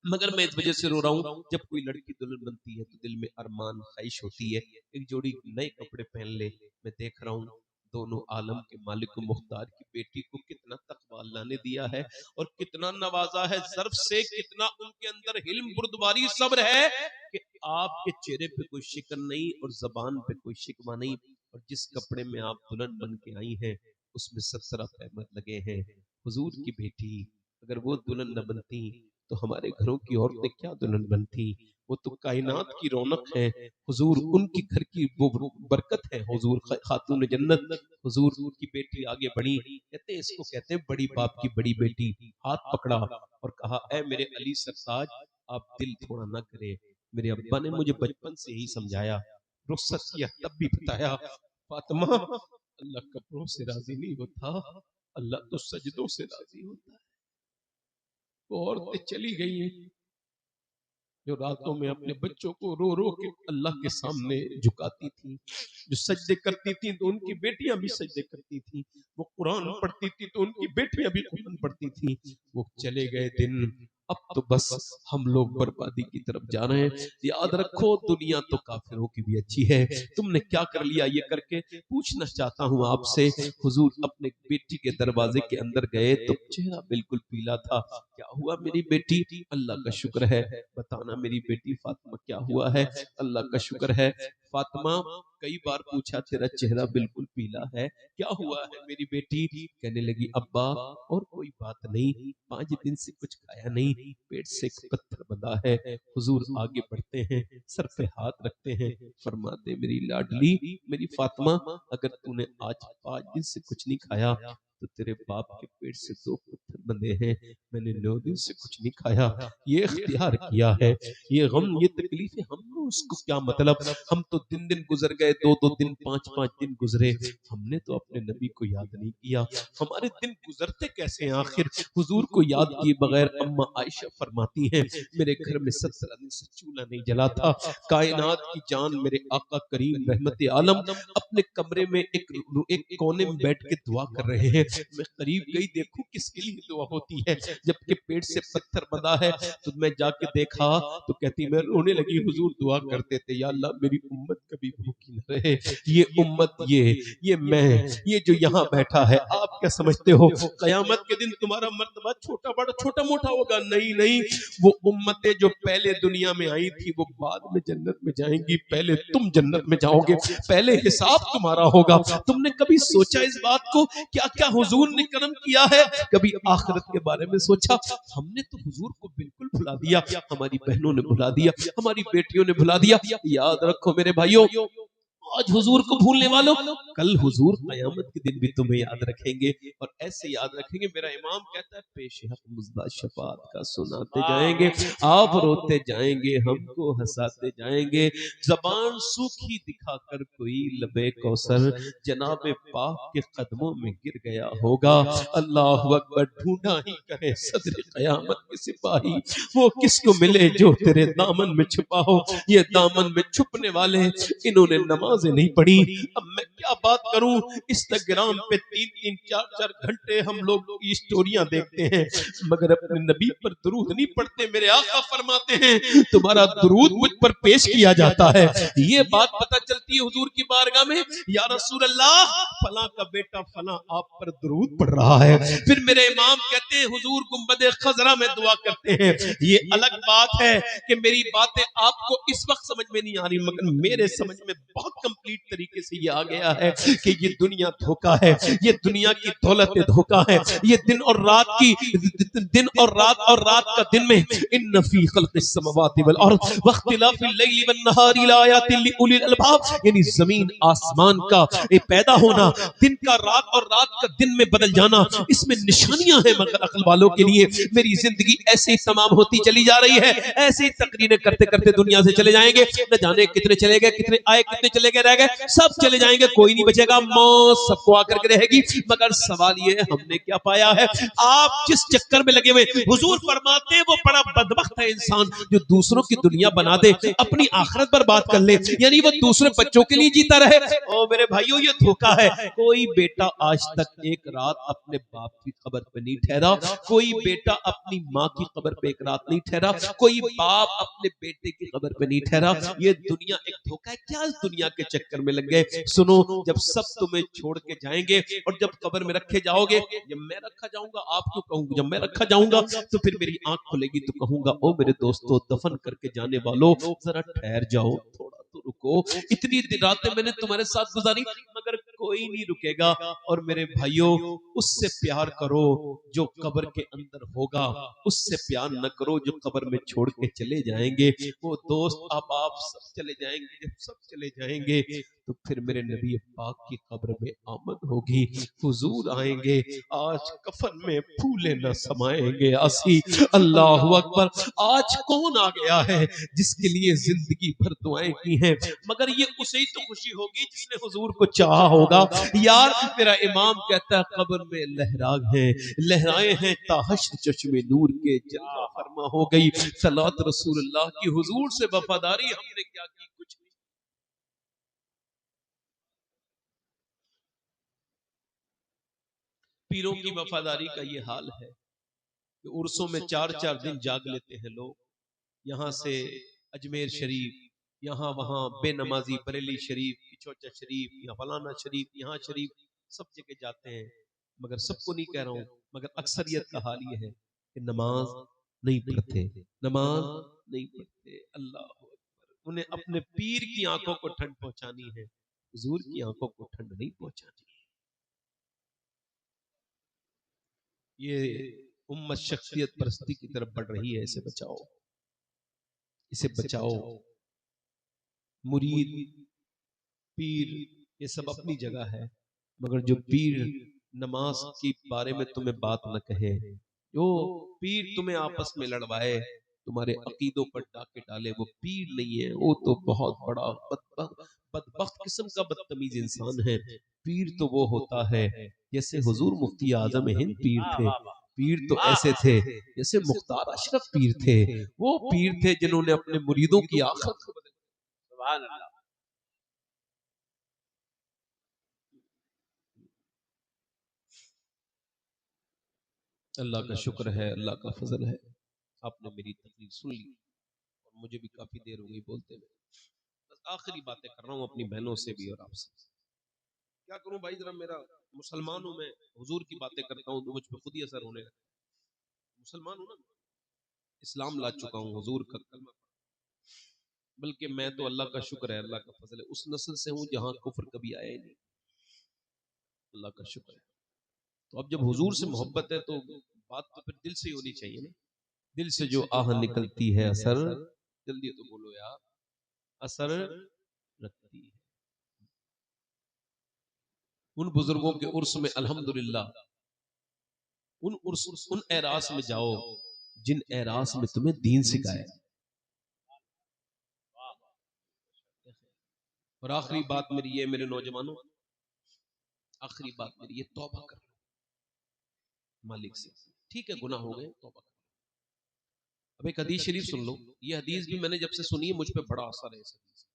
मगर मैं इस वजह से रो रहा हूँ, जब कोई लड़की दुल्हन बनती है तो दिल में अरमान ख्वाहिश होती है एक जोड़ी नए कपड़े पहन ले। मैं देख रहा हूँ दोनों आलम के मालिक मुख्तार की बेटी को कितना तकवा अल्लाह ने दिया है और कितना नवाजा है ज़र्फ से, कितना उनके अंदर हिल्म, बुर्दबारी, सब्र है कि आपके चेहरे पे कोई शिकन नहीं और जबान पे कोई शिकवा नहीं। और जिस कपड़े में आप दुल्हन बन के आई हैं उसमें 17 पैमद लगे हैं। हुजूर की बेटी अगर वो दुल्हन न बनती तो हमारे घरों की औरतें क्या दुल्हन बनती, वो तो कायनात की रौनक है हुजूर, उनकी घर की वो बरकत है हुजूर, खातून जन्नत हुजूर की बेटी आगे बढ़ी, कहते हैं इसको कहते हैं बड़ी बाप की बड़ी बेटी, हाथ पकड़ा और कहा ऐ मेरे अली सरताज, आप दिल थोड़ा ना करें, मेरे अब्बा ने मुझे बचपन से ही समझाया, रुखसत किया तब भी बताया, फातिमा अल्लाह कब्रों से राजी नहीं होता, अल्लाह तो सजदों से राजी होता है। वो औरतें चली गई हैं जो रातों में अपने बच्चों को रो रो के अल्लाह के सामने झुकाती थी, जो सजदे करती थी तो उनकी बेटियां भी सजदे करती थी, वो कुरान पढ़ती थी तो उनकी बेटियां भी कुरान पढ़ती थी। वो चले गए दिन, अब तो बस हम लोग बर्बादी की तरफ जा रहे हैं। याद रखो दुनिया तो काफिरों की भी अच्छी है, तुमने क्या कर लिया ये करके। पूछना चाहता हूँ आपसे, हुजूर अपने बेटी के दरवाजे के अंदर गए तो चेहरा बिल्कुल पीला था, क्या हुआ मेरी बेटी? अल्लाह का शुक्र है। बताना मेरी बेटी फातिमा क्या हुआ है? अल्लाह का शुक्र है। फातिमा कई बार पूछा तेरा चेहरा बिल्कुल पीला है, क्या हुआ है मेरी बेटी? कहने लगी अब्बा और कोई बात नहीं, 5 दिन से कुछ खाया नहीं, पेट से एक पत्थर बंधा है। हुजूर आगे बढ़ते हैं, सर पे हाथ रखते हैं, फरमाते मेरी लाडली मेरी फातिमा, अगर तूने आज 5 दिन से कुछ नहीं खाया तो तेरे बाप के पेट से 2 पत्थर बंधे हैं, मैंने 9 दिन से कुछ नहीं खाया, ये इख्तियार किया है, ये गम ये तकलीफें हमने उसको क्या मतलब, हम तो दिन दिन गुजर गए, 2-2 दिन 5-5 दिन गुजरे, हमने तो अपने नबी को याद नहीं किया। हमारे दिन गुजरते कैसे हैं आखिर हुजूर को याद किए बगैर? अम्मा आयशा फरमाती हैं मेरे घर में 17 दिन से चूल्हा नहीं जला था, कायनात की जान मेरे आका करीम रहमत आलम अपने कमरे में एक कोने में बैठ के दुआ कर रहे हैं। मैं करीब गई, देखूं किसके लिए दुआ होती है, जबकि पेट से पत्थर बंधा है। तो मैं जाके देखा तो कहती मैं रोने लगी, हुजूर दुआ करते थे या अल्लाह मेरी उम्मत कभी भूखी न रहे, ये उम्मत ये मैं ये जो यहाँ बैठा है, आप क्या समझते हो कयामत के दिन तुम्हारा मर्तबा छोटा बड़ा छोटा मोटा होगा? नहीं नहीं, वो उम्मतें जो पहले दुनिया में आई थी वो बाद में जन्नत में जाएंगी, पहले तुम जन्नत में जाओगे, पहले हिसाब तुम्हारा होगा। तुमने कभी सोचा इस बात को? क्या क्या हुजूर ने करम किया है, कभी आखिरत के बारे में सोचा? हमने तो हुजूर को बिल्कुल भुला दिया, हमारी बहनों ने भुला दिया, हमारी बेटियों ने भुला दिया। याद रखो मेरे भाइयों, आज हुजूर को भूलने वालों, कल हुजूर कयामत के दिन भी तुम्हें याद रखेंगे, और ऐसे याद रखेंगे। मेरा इमाम कहता है पेश हक मुज़्दा शफात का सुनाते जाएंगे, आप रोते जाएंगे, हमको हंसाते जाएंगे, जबान सूखी दिखाकर कोई लबे कौसर जनाबे पाक के कदमों में गिर गया होगा। अल्लाह अकबर, ढूंढा ही करे सदर कयामत के सिपाही, वो किसको मिले जो तेरे दामन में छुपा हो। ये दामन में छुपने वाले इन्होंने नमाजें नहीं पढ़ी। अब मैं क्या बात करूं, इंस्टाग्राम पे 3-3 4-4 घंटे हम लोग की स्टोरियां देखते हैं, मगर अपने नबी पर दुरूद नहीं पढ़ते। मेरे आका फरमाते हैं तुम्हारा दुरूद मुझ पर पेश किया जाता है। ये बात पता चलती है हुजूर की बारगाह में, या रसूल अल्लाह फला का बेटा फला आप पर दुरूद पढ़ रहा है। फिर मेरे इमाम कहते हैं हुजूर गुंबद खजरा में दुआ करते हैं। ये अलग बात है कि मेरी बातें आपको इस वक्त समझ में नहीं आ रही, मगर मेरे समझ में बहुत कंप्लीट तरीके से ये आ गया है कि ये दुनिया धोखा है, ये दुनिया की दौलत धोखा है, ये दिन और रात और रात का दिन में इन फी खल्क़िस समावाति वल अर्ज़ वख्तिलाफ़िल लैली वन नहारी लायातिल लिउलिल अलबाब, यानी जमीन आसमान का पैदा होना, दिन का रात और रात का दिन में बदल जाना, इसमें निशानियां हैं मगर अक्ल वालों के लिए। मेरी जिंदगी ऐसे ही तमाम होती चली जा रही है, ऐसे ही तकरीरें करते करते दुनिया से चले जाएंगे, न जाने कितने चले गए, कितने आए, कितने चले गए, रह गए, सब चले जाएंगे, कोई नहीं बचेगा, मौत सबको आकर के रहेगी। मगर सवाल ये है हमने क्या पाया है? आप जिस चक्कर में लगे हुए, हुजूर फरमाते हैं वो बड़ा बदबख्त है इंसान जो दूसरों की दुनिया बना दे, अपनी आखिरत बर्बाद कर ले, यानी वो दूसरे बच्चों के लिए जीता रहे। ओ मेरे भाइयों, ये धोखा है। कोई बेटा आज तक एक रात अपने बाप की कब्र पे नहीं ठहरा, कोई बेटा अपनी माँ की कब्र पे एक रात नहीं ठहरा, कोई बाप अपने बेटे की कब्र पे नहीं ठहरा। ये दुनिया एक धोखा है। क्या इस दुनिया के चक्कर में लग गए? सुनो, जब सब तुम्हें छोड़ के जाएंगे और जब कब्र में रखे जाओगे, जब मैं रखा जाऊंगा आप क्यों कहूंगा, जब मैं रखा जाऊंगा तो फिर मेरी आंख खुलेगी तो कहूंगा ओ मेरे दोस्तों, दफन करके जाने वालों जरा ठहर जाओ, थोड़ा तो रुको, इतनी रातें मैंने तुम्हारे साथ गुजारी, मगर कोई नहीं रुकेगा। और मेरे भाइयों, उससे प्यार करो जो कब्र के अंदर होगा, उससे प्यार न करो जो कब्र में छोड़ के चले जाएंगे। वो दोस्त अब आप सब चले जाएंगे, जब सब चले जाएंगे तो फिर मेरे नबी पाक की कब्र में आमद होगी, हुजूर आएंगे, आज कफन में फूले न समाएंगे। आसी अल्लाह अकबर। आज कौन आ गया है जिसके लिए जिंदगी भर दुआएं की हैं, मगर ये उसे ही तो खुशी होगी जिसने हुजूर को चाहा होगा। यार मेरा इमाम कहता है कब्र में लहराए हैं ताहश्र चश्मे नूर के, जलवा फरमा हो गई सलात रसूलुल्लाह की। हुजूर से वफादारी हमने क्या की? कुछ नहीं। पीरों की वफादारी का ये हाल है कि उर्सों में 4-4 दिन जाग लेते हैं लोग। यहाँ से अजमेर शरीफ, यहाँ वहाँ बेनमाजी बरेली शरीफ, किचौचा शरीफ, या फलाना शरीफ, यहाँ शरीफ, सब जगह जाते हैं। मगर सबको नहीं कह रहा हूँ, मगर अक्सरियत का हाल ये है कि नमाज नहीं पढ़ते, नमाज नहीं पढ़ते। अल्लाह अकबर। उन्हें अपने पीर की आंखों को ठंड पहुंचानी है, हुजूर की आंखों को ठंड नहीं पहुंचानी। ये उम्मत शख्सियत परस्ती की तरफ बढ़ रही है, इसे बचाओ, इसे बचाओ। मुरीद, पीर, ये सब अपनी जगह है, मगर जो पीर नमाज के बारे में तुम्हें बात न कहे, जो पीर तुम्हें आपस में लड़वाए, तुम्हारे अकीदों पर डाके डाले, वो पीर नहीं है, वो तो बहुत बड़ा बदबख्त किस्म का बदतमीज इंसान है। पीर तो वो होता है जैसे हुजूर मुफ्ती आजम हिंद पीर थे। पीर तो ऐसे थे जैसे मुख्तार अशरफ पीर थे। वो पीर थे जिन्होंने अपने मुरीदों की आखिरत को बदल। सुभान अल्लाह। अल्लाह का शुक्र है, अल्लाह का फजल है, आपने मेरी तकलीफ सुन ली और मुझे भी काफी देर हो गई बोलते हुए। बस आखिरी बातें कर रहा हूँ अपनी बहनों से भी और आपसे। क्या करूं भाई, जरा मेरा मुसलमान हूं मैं, हुजूर की बातें करता हूँ तो मुझ पर खुद ही असर होने लगता है। मुसलमान हूं ना, इस्लाम ला चुका हूँ, हुजूर का कलमा, बल्कि मैं तो अल्लाह का शुक्र है, अल्लाह का फजल है, उस नस्ल से हूँ जहां कुफर कभी आया ही नहीं। अल्लाह का शुक्र है। तो अब जब हुजूर से मोहब्बत है तो बात तो फिर दिल से ही होनी चाहिए ना। दिल से जो आह निकलती है असर, जल्दी तो बोलो यार, असर रखती है। उन बुजुर्गों के उर्स में अल्हम्दुलिल्लाह, उन एरास में जाओ जिन एरास में तुम्हें दीन सिखाया। और आखिरी बात मेरी ये, मेरे नौजवानों, आखिरी बात मेरी ये, तौबा कर लो मालिक से। ठीक है गुनाह हो गए, तौबा कर लो। अब एक हदीस शरीफ सुन लो। ये हदीस भी मैंने जब से सुनी है मुझ पे बड़ा असर है, इस हदीस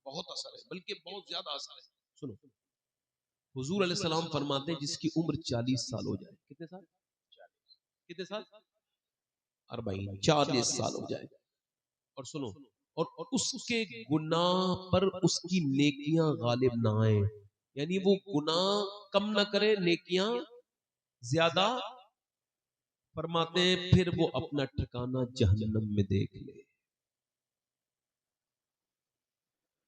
बहुत असर है, बल्कि बहुत ज्यादा असर है। सुनो, हुजूर अलैहिस्सलाम फरमाते हैं जिसकी उम्र 40 साल हो जाए, कितने साल, कितने साल, 40 साल हो जाए, और सुनो, और उसके गुनाह पर उसकी नेकियां गालिब ना आए, यानी वो गुनाह कम ना करे, नेकियां ज्यादा, फरमाते हैं फिर वो अपना ठिकाना जहन्नम में देख ले।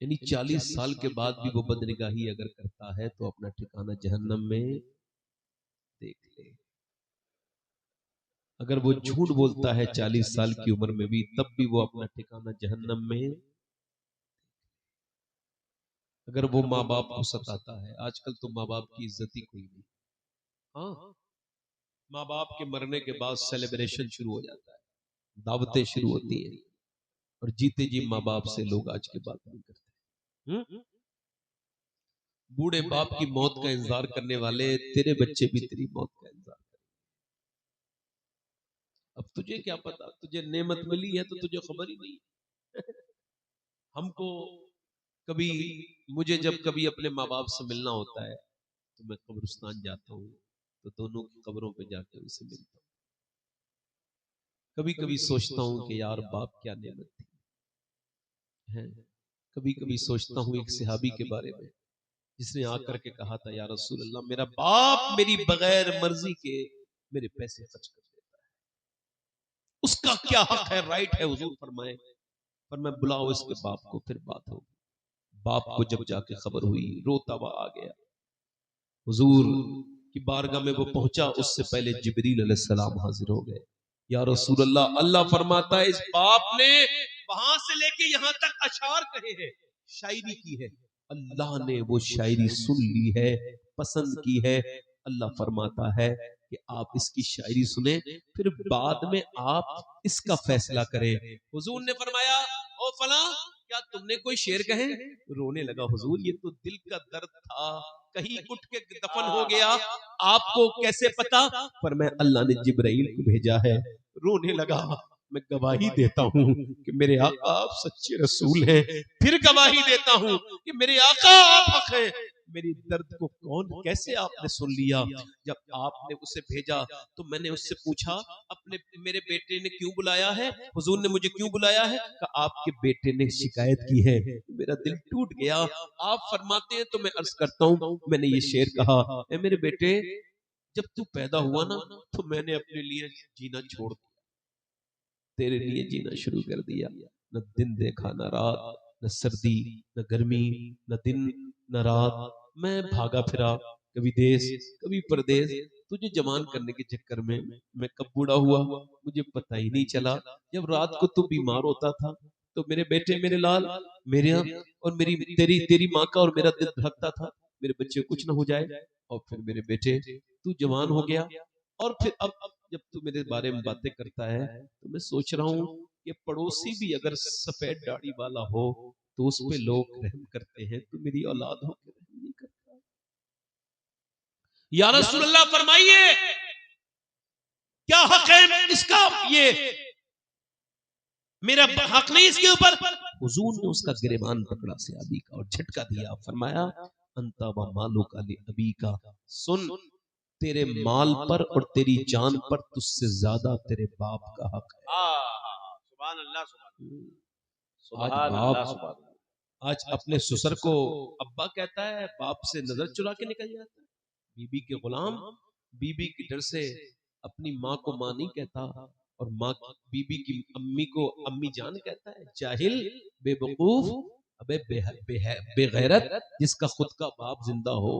यानी 40 साल के बाद भी वो बदनिगाही अगर करता है तो अपना ठिकाना जहन्नम में देख ले। अगर वो झूठ बोलता है 40 साल की उम्र में भी, तब भी वो अपना ठिकाना जहन्नम में। अगर वो माँ बाप को सताता है, आजकल तो माँ बाप की इज्जत ही कोई नहीं। हाँ, माँ बाप के मरने के बाद सेलिब्रेशन शुरू हो जाता है, दावतें शुरू होती हैं, और जीते जी माँ बाप से लोग आज के बात नहीं करते। बूढ़े बाप की मौत का इंतजार करने वाले तेरे बच्चे भी तेरी मौत का इंतजार करें। अब तुझे क्या पता, तुझे नेमत मिली है तो तुझे खबर ही नहीं। हमको कभी, मुझे जब कभी अपने माँ बाप से मिलना होता है तो मैं कब्रिस्तान जाता हूँ, तो दोनों की कब्रों पे जाकर उनसे मिलता हूँ। कभी कभी सोचता हूँ कि यार बाप क्या नेमत थी है। कभी कभी सोचता हूँ एक सहाबी के बारे में जिसने आकर के कहा था, या रसूल अल्लाह, मेरा बाप मेरी बगैर मर्जी के मेरे पैसे खर्च कर देता है, उसका क्या हक है, राइट है, हुजूर फरमाए, पर मैं बुलाओ इसके बाप को, फिर बात होगी। बाप को जब जाके खबर हुई, रोता हुआ आ गया, हुजूर की बारगाह में वो पहुंचा, उससे पहले जिब्रील अलैहिस्सलाम हाजिर हो गए। या रसूल अल्लाह, अल्लाह फरमाता है इस बाप ने वहां से लेके यहाँ तक अशार कहे हैं, शायरी की है। अल्लाह ने वो शायरी सुन ली है, पसंद की है। अल्लाह फरमाता है कि आप इसकी शायरी सुने, फिर बाद में आप इसका फैसला करें। हुजूर ने फरमाया, ओ फला, क्या तुमने कोई शेर कहे? रोने लगा, हुजूर ये तो दिल का दर्द था, कहीं उठ के दफन हो गया, आपको कैसे पता? पर मैं अल्लाह ने जिब्राइल को भेजा है। रोने लगा, मैं गवाही देता हूँ कि मेरे आका आप सच्चे रसूल हैं, फिर गवाही देता हूँ कि मेरे आका आप हक हैं। मेरी दर्द को कौन कैसे आपने सुन लिया? जब आपने उसे भेजा तो मैंने उससे पूछा, अपने मेरे बेटे ने क्यों बुलाया है? हुजूर ने मुझे क्यों बुलाया है? कि आपके बेटे ने शिकायत की है। मेरा दिल टूट गया। आप फरमाते हैं तो मैं अर्ज करता हूँ, मैंने ये शेर कहा, ए मेरे बेटे, जब तू पैदा हुआ ना तो मैंने अपने लिए जीना छोड़ दिया, तेरे लिए जीना शुरू कर दिया। न दिन देखा न रात, न सर्दी न गर्मी, न दिन न रात, मैं भागा फिरा, कभी देश कभी परदेश, तुझे जवान करने के चक्कर में मैं कब बूढ़ा हुआ मुझे पता ही नहीं चला। जब रात को तू बीमार होता था तो मेरे बेटे, मेरे लाल, मेरे और मेरी तेरी तेरी माँ का और मेरा दिल धड़कता था, मेरे बच्चे कुछ ना हो जाए। और फिर मेरे बेटे तू जवान हो गया, और फिर अब जब तू मेरे बारे में बातें करता है तो मैं सोच रहा हूँ कि पड़ोसी भी अगर सफेद दाढ़ी वाला हो तो उस पे लोग रहम करते हैं, तो मेरी औलाद हो के रहम नहीं करता। या रसूल अल्लाह फरमाइए क्या हक है इसका? ये मेरा हक नहीं इसके ऊपर? हुजूर ने उसका गिरेबान पकड़ा से अबी का और झटका दिया, फरमाया अंता व मालो का अबी का, सुन, तेरे माल पर और तेरी जान पर तुझसे ज्यादा तेरे बाप का हक है। सुभान अल्लाह, आज सुभान अल्लाह, बाप सुभान अल्लाह। आज अपने ससुर को अब्बा कहता है, बाप से नजर चुरा के निकल जाता है। बीबी के गुलाम बीबी के डर से अपनी माँ को माँ नहीं कहता, और माँ बीबी की अम्मी को अम्मी जान कहता है। जाहिल, बेवकूफ, अबे बेगैरत, जिसका खुद का बाप जिंदा हो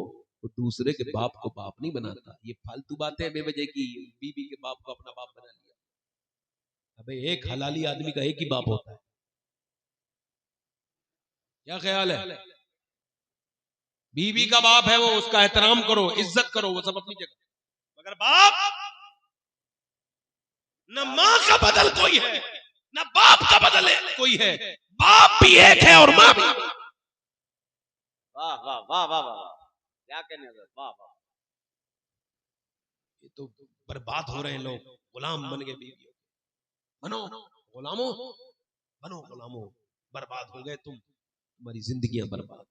वो दूसरे के बाप को बाप नहीं बनाता। ये फालतू बातें बेवजह की, बीबी के बाप को अपना बाप बना लिया। अबे एक हलाली आदमी का एक ही बाप होता है, क्या ख्याल है? बीवी का बाप है वो, उसका एहतराम करो, इज्जत करो, वो सब अपनी जगह, मगर बाप, न माँ का बदल कोई है, न बाप का बदल कोई है। बाप भी एक है और माँ भी। वाह वाह वाह वाह वाह, क्या कहने हजरत, वाह वाह। ये तो बर्बाद हो रहे हैं लोग, गुलाम बन गए बीवी। बनो गुलामों, बनो गुलामों, बर्बाद हो गए तुम, तुम्हारी जिंदगियां बर्बाद,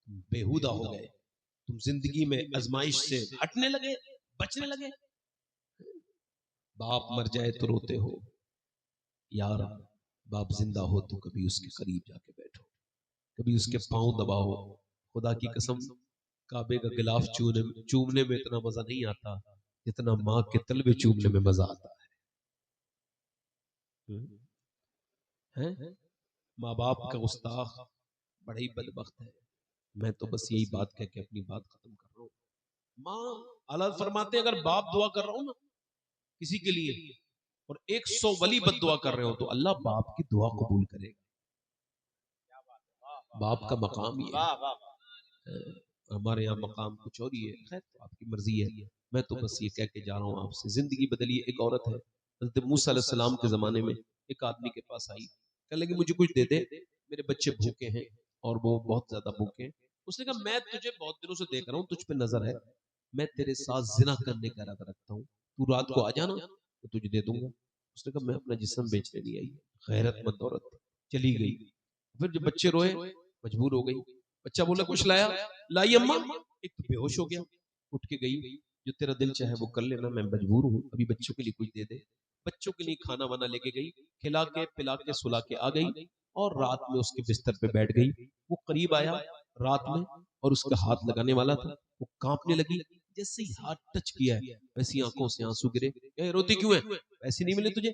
तुम बेहुदा हो गए, तुम जिंदगी में आजमाइश से हटने लगे, बचने लगे। बाप मर जाए तो रोते हो यार, बाप जिंदा हो तो कभी उसके करीब जाके बैठो, कभी उसके पांव दबाओ। खुदा की कसम, काबे का गिलाफ चूमने में इतना मजा नहीं आता जितना माँ के तलवे चूमने में मजा आता है। माँ बाप का गुस्ताख बड़ा ही बदबख्त है। मैं तो बस यही बात कह के अपनी बात खत्म कर रहा हूँ। माँ आला फरमाते हैं, अगर बाप दुआ कर रहा हूँ ना किसी के लिए और 100 वली बद दुआ कर रहे हो तो अल्लाह बाप की दुआ कबूल करेगा। बाप का मकाम ये वाह वाह वाह। है, हमारे यहाँ मकाम कुछ और ही है। खैर तो आपकी मर्जी है, मैं तो बस ये कह के जा रहा हूँ आपसे, जिंदगी बदलिए। एक औरत है हज़रत मूसा अलैहिस्सलाम के जमाने में, एक आदमी के पास आई, कहने लगी मुझे कुछ दे दे, मेरे बच्चे भूखे हैं और वो बहुत ज्यादा भूखे हैं। उसने कहा मैं तुझे बहुत दिनों से देख रहा हूँ, तुझ पे नजर है, मैं तेरे साथ जिना करने का इरादा रखता हूँ, तू रात को आ जाना तो तुझे दे दूंगा। उसने कहा मैं अपना जिस्म बेचने नहीं आई, गैरतमंद औरत चली गई। फिर जब बच्चे रोए, मजबूर हो गई। बच्चा बोला कुछ लाया? लाई अम्मा। एक तो बेहोश हो गया, उठ के गई, जो तेरा दिल चाहे वो कर लेना, मैं मजबूर हूँ, अभी बच्चों के लिए कुछ दे दे। बच्चों के लिए खाना वाना लेके गई, खिला के पिला के सुला के आ गई, और रात में उसके बिस्तर पे बैठ गई। वो करीब आया रात में और उसका हाथ लगाने वाला था, वो कांपने लगी। जैसे ही हाथ टच किया है वैसी आंखों से आंसू गिरे। रोती क्यों है? पैसे नहीं मिले तुझे?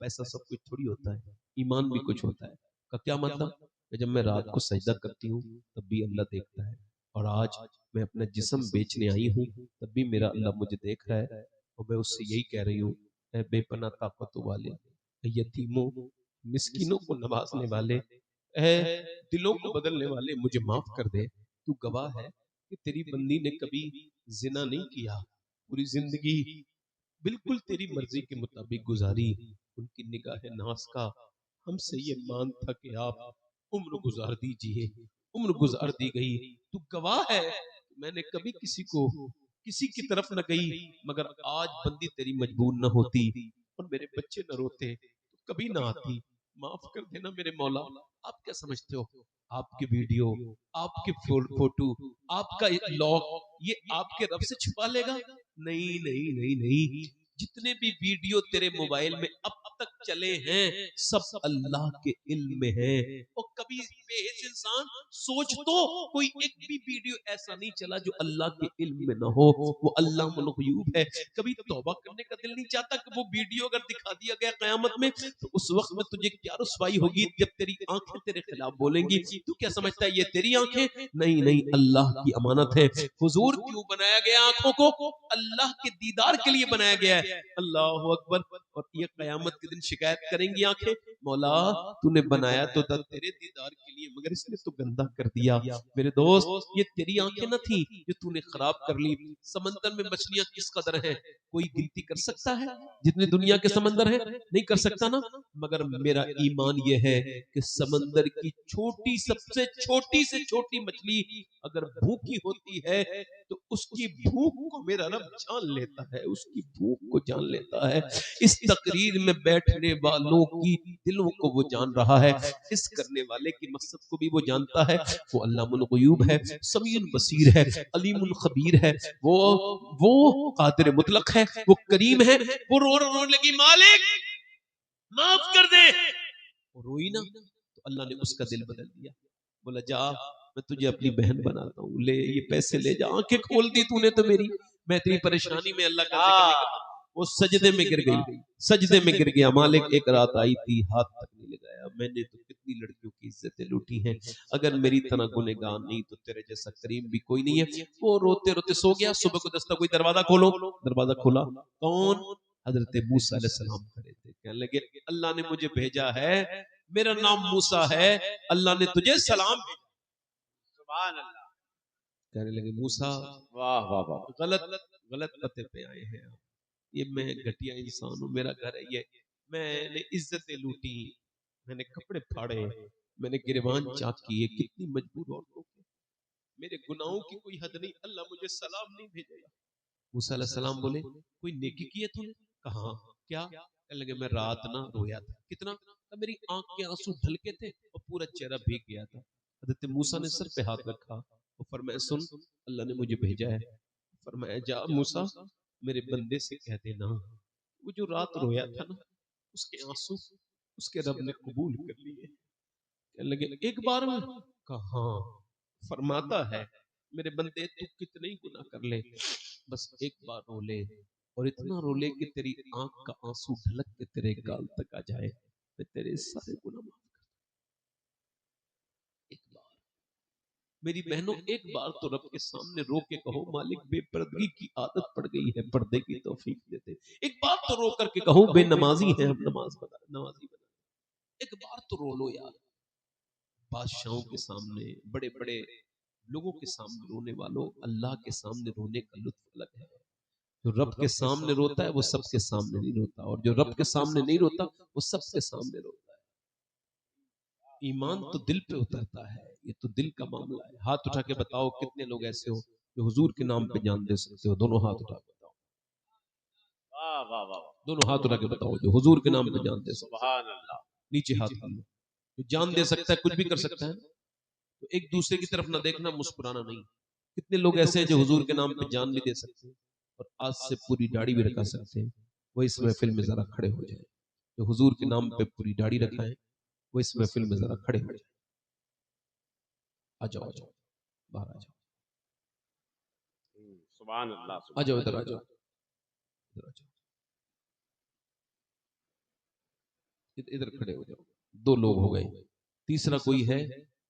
पैसा सब कुछ थोड़ी होता है, ईमान भी कुछ होता है। का क्या मतलब? कि जब मैं रात को सजदा करती हूँ तब भी अल्लाह देखता है, और आज मैं अपना जिस्म बेचने आई हूँ, तब भी मेरा अल्लाह मुझे देख रहा है और मैं उससे यही कह रही हूँ, ऐ बेपना ताकतों वाले, ऐ यतीमों मिस्किनों को नवाजने वाले, ऐ दिलों को बदलने वाले, मुझे माफ कर दे। तू गवाह है कि तेरी बंदी ने कभी जिना नहीं किया, पूरी जिंदगी बिल्कुल तेरी मर्जी के मुताबिक गुजारी। उनकी निगाह नाज का हमसे ये मान था कि आप उम्र गुजार दीजिए, उम्र गुजार दी गई। तू गवाह है, मैंने कभी किसी को किसी की तरफ न गई, मगर आज बंदी तेरी मजबूर न होती और मेरे बच्चे न रोते तो कभी ना आती। माफ कर देना मेरे मौला। आप क्या समझते हो, आपके वीडियो, आपके फोटो, आपका लॉग, ये आपके रब से छुपा लेगा? नहीं नहीं नहीं नहीं। जितने भी वीडियो तेरे मोबाइल में अब तक चले हैं, सब अल्लाह के इल्म में है। और कभी बेहिस इंसान सोच तो, कोई एक भी वीडियो ऐसा नहीं चला जो अल्लाह के इल्म में ना हो। वो अल्लाह मुल्क़यूब है। कभी तौबा करने का दिल नहीं चाहता कि वो वीडियो अगर दिखा दिया गया क़यामत में, तो उस वक्त में तुझे क्या रुसवाई होगी जब तेरी आंखें तेरे खिलाफ बोलेंगी। तू क्या समझता है ये तेरी आंखें? नहीं नहीं, अल्लाह की अमानत है। हुजूर क्यों बनाया गया आंखों को? अल्लाह के दीदार के लिए बनाया गया है। अल्लाह अकबर। और ये कयामत के दिन शिकायत करेंगी आंखें, मौला तूने बनाया तो था तेरे दीदार के लिए, मगर इसने तो गंदा कर दिया। मेरे दोस्त, ये तेरी आंखें न थी जो तूने खराब कर ली। समंदर में मछलियां किस कदर हैं, कोई गिनती कर सकता है? जितने दुनिया के समंदर हैं, नहीं कर सकता ना। मगर मेरा ईमान यह है कि समंदर की छोटी, सबसे छोटी से छोटी मछली अगर भूखी होती है तो उसकी भूख को मेरा रब जान लेता है, उसकी भूख को जान लेता है। इस तकरीर में बैठने वालों की दिलों को वो जान रहा है, इस करने वाले की मकसद को भी वो जानता है। वो अल्लामुल ग़ुयूब है, समीउल बसीर है, अलीमुल खबीर है। वो कादिर मुतलक है, वो करीम है। वो रोने लगी, मालिक माफ कर दे। वो रोई ना, तो अल्लाह ने उसका दिल बदल दिया। बोला जा, मैं तुझे अपनी बहन बनाता हूँ, ले ये पैसे ले जा। आंखें खोल दी तूने तो मेरी, मैं तेरी परेशानी में अल्लाह का जिक्र नहीं करता। वो सजदे में गिर गई, सजदे में गिर गया। मालिक एक रात आई थी, हाथ तक नहीं लगाया। मैंने तो कितनी लड़कियों की इज्जतें लूटी हैं, अगर मेरी तरह गुनहगार नहीं तो तेरे जैसा करीम भी कोई नहीं है। वो रोते रोते सो गया। सुबह को दस्तक हुई, दरवाजा खोलो। दरवाजा खोला, कौन? हजरत मूसा अलैहिस्सलाम खड़े थे। कहने लगे अल्लाह ने मुझे भेजा है, मेरा नाम मूसा है, अल्लाह ने तुझे सलाम भेजा। सुभान अल्लाह। कहने लगे मूसा वाह वाह वाह। गलत गलत पते पे आए हैं आप। ये मैं घटिया इंसान हूँ, मेरा घर है ये। मैंने इज्जतें लूटी, मैंने कपड़े फाड़े, मैंने गिरबान चाक किए, कितनी मजबूर औरतों के। मेरे गुनाहों की कोई हद नहीं, अल्लाह मुझे सलाम नहीं भेजेगा। मूसा अलैहिस्सलाम बोले कोई नेकी की है तूने? कहा हाँ। क्या? कहने लगे मैं रात ना रोया था। कितना? तो मेरी आंख के आंसू ढलके थे और पूरा चेहरा भीग गया था। हजरत मूसा ने सर पे हाथ रखा और फरमाया सुन, अल्लाह ने मुझे भेजा है। फरमाया जा मूसा, मेरे बंदे से कह देना वो जो रात रोया था ना, उसके आंसू उसके रब ने कबूल कर लिए। कहने लगे एक बार में? कहा हाँ। फरमाता है मेरे बंदे तू कितने ही गुनाह कर ले, बस एक बार रो ले, और इतना रो ले कि तेरी आंख का आंसू ढलक के तेरे गाल तक आ जाए, मैं तेरे सारे गुनाह माफ कर। एक बार मेरी बहनों, एक बार तो रब के सामने रो के कहो मालिक बेपर्दगी की आदत पड़ गई है, पर्दे की तौफीक दे दे। एक बार तो रो करके कहो बेनमाजी है हम, नमाजी बना। एक बार तो रो लो यार। बादशाहों के सामने, बड़े बड़े लोगों के सामने रोने वालों, अल्लाह के सामने रोने का लुत्फ अलग है। जो रब के सामने रोता है वो सबके सामने नहीं रोता, और जो रब के सामने नहीं रोता वो सबके सामने रोता है। ईमान तो दिल पे उतरता है, ये तो दिल का मामला है। हाथ उठा के बताओ कितने लोग ऐसे हो जो हुजूर के नाम पे जान दे सकते हो? दोनों हाथ उठा के बताओ, वाह वाह वाह। दोनों हाथ उठा के बताओ जो हुजूर के नाम पे जान दे सकते हो। सुभान अल्लाह। नीचे हाथ कर लो। जो जान दे सकता है, कुछ भी कर सकता है, तो एक दूसरे की तरफ ना देखना, मुस्कुराना नहीं। कितने लोग ऐसे हैं जो हुजूर के नाम पे जान भी दे सकते हैं और आज से पूरी दाढ़ी भी रखा सकते हैं। वो इस महफिल में जरा खड़े हो जाए। जो हुजूर के नाम पे पूरी दाढ़ी रखाए वो इस महफिल में जरा खड़े हो जाए। आ जाओ, आ जाओ, बाहर आ जाओ, सुभान अल्लाह। आ जाओ, सुभान इधर आ जाओ, इधर आ जाओ, इधर खड़े हो जाओ। दो लोग हो गए, तीसरा कोई है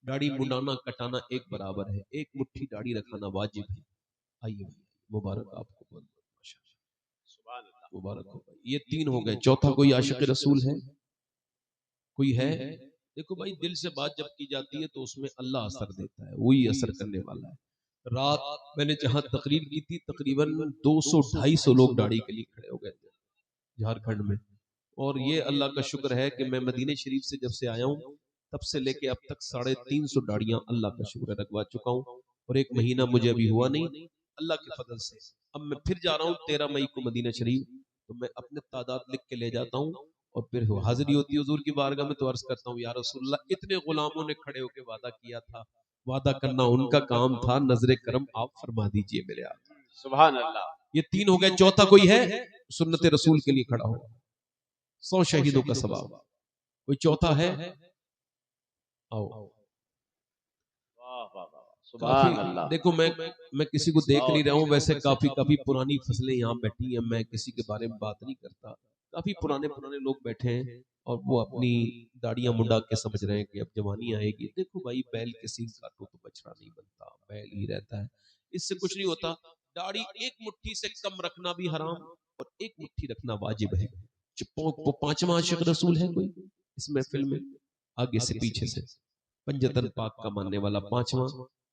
दाढ़ी मुंडाना कटाना एक बराबर है, एक मुट्ठी दाढ़ी रखाना वाजिब है। आइए भाई, मुबारक आपको, बहुत माशाल्लाह, सुभान अल्लाह। मुबारक हो भाई। ये 3 हो गए। चौथा कोई आशिक रसूल है? कोई है? देखो भाई, दिल से बात जब की जाती है तो उसमें अल्लाह असर देता है, वही असर करने वाला है। रात मैंने जहां तकरीर की थी, तकरीबन 200-250 लोग दाढ़ी के लिए खड़े हो गए थे झारखंड में। और ये अल्लाह का शुक्र है कि मैं मदीने शरीफ से जब से आया हूँ, तब से लेके अब तक 350 दाढ़ियां अल्लाह का शुक्र है रखवा चुका हूँ। और 1 महीना मुझे अभी हुआ नहीं, अल्लाह के फजल से। अब मैं फिर जा रहा हूँ 13 मई को मदीना शरीफ, तो मैं अपने तादाद लिख के ले जाता हूँ और फिर हाजिरी होती है हुजूर की बारगाह में, तो अर्ज करता हूँ, या रसूलल्लाह, इतने गुलामों ने खड़े होकर वादा किया था, वादा करना उनका काम था, नजरे करम आप फरमा दीजिए मेरे आका। सुभान अल्लाह। ये 3 हो गए। चौथा कोई है? सुन्नत रसूल के लिए खड़ा हो, 100 शहीदों का सवाब। कोई चौथा है? आओ। वाह वाह वाह, काफी, सुभान अल्लाह। देखो मैं किसी को देख नहीं रहा हूँ, वैसे काफी काफी पुरानी फसलें यहाँ बैठी हैं, मैं किसी के बारे में बात नहीं करता। काफी पुराने पुराने लोग बैठे हैं और वो अपनी दाढ़ियां मुंडा के समझ रहे हैं कि अब जवानी आएगी। देखो भाई, बैल के सींग काटो तो बछड़ा नहीं बनता, बैल ही रहता है, इससे कुछ नहीं होता। दाढ़ी एक मुट्ठी से कम रखना भी हराम और एक मुट्ठी रखना वाजिब है। वो 5वां आशिक रसूल है कोई इस महफिल में? आगे से पीछे से पंजतन पाक का मानने वाला 5वां,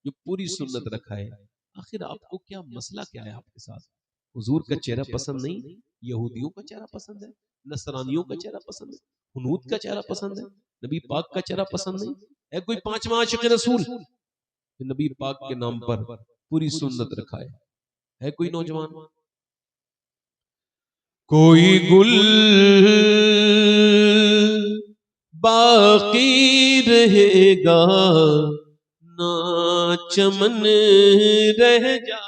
जो पूरी सुन्नत रखा है। आखिर आपको क्या मसला क्या है आपके साथ? हुजूर का चेहरा पसंद नहीं, यहूदियों का चेहरा पसंद है, नसरानियों का चेहरा पसंद है, हुनूद का चेहरा पसंद है, नबी पाक का चेहरा पसंद नहीं है? कोई 5वां आशिक रसूल जो नबी पाक के नाम पर पूरी सुन्नत रखा है कोई नौजवान? कोई गुल बाकी रहेगा ना, चमन रह जाएगा।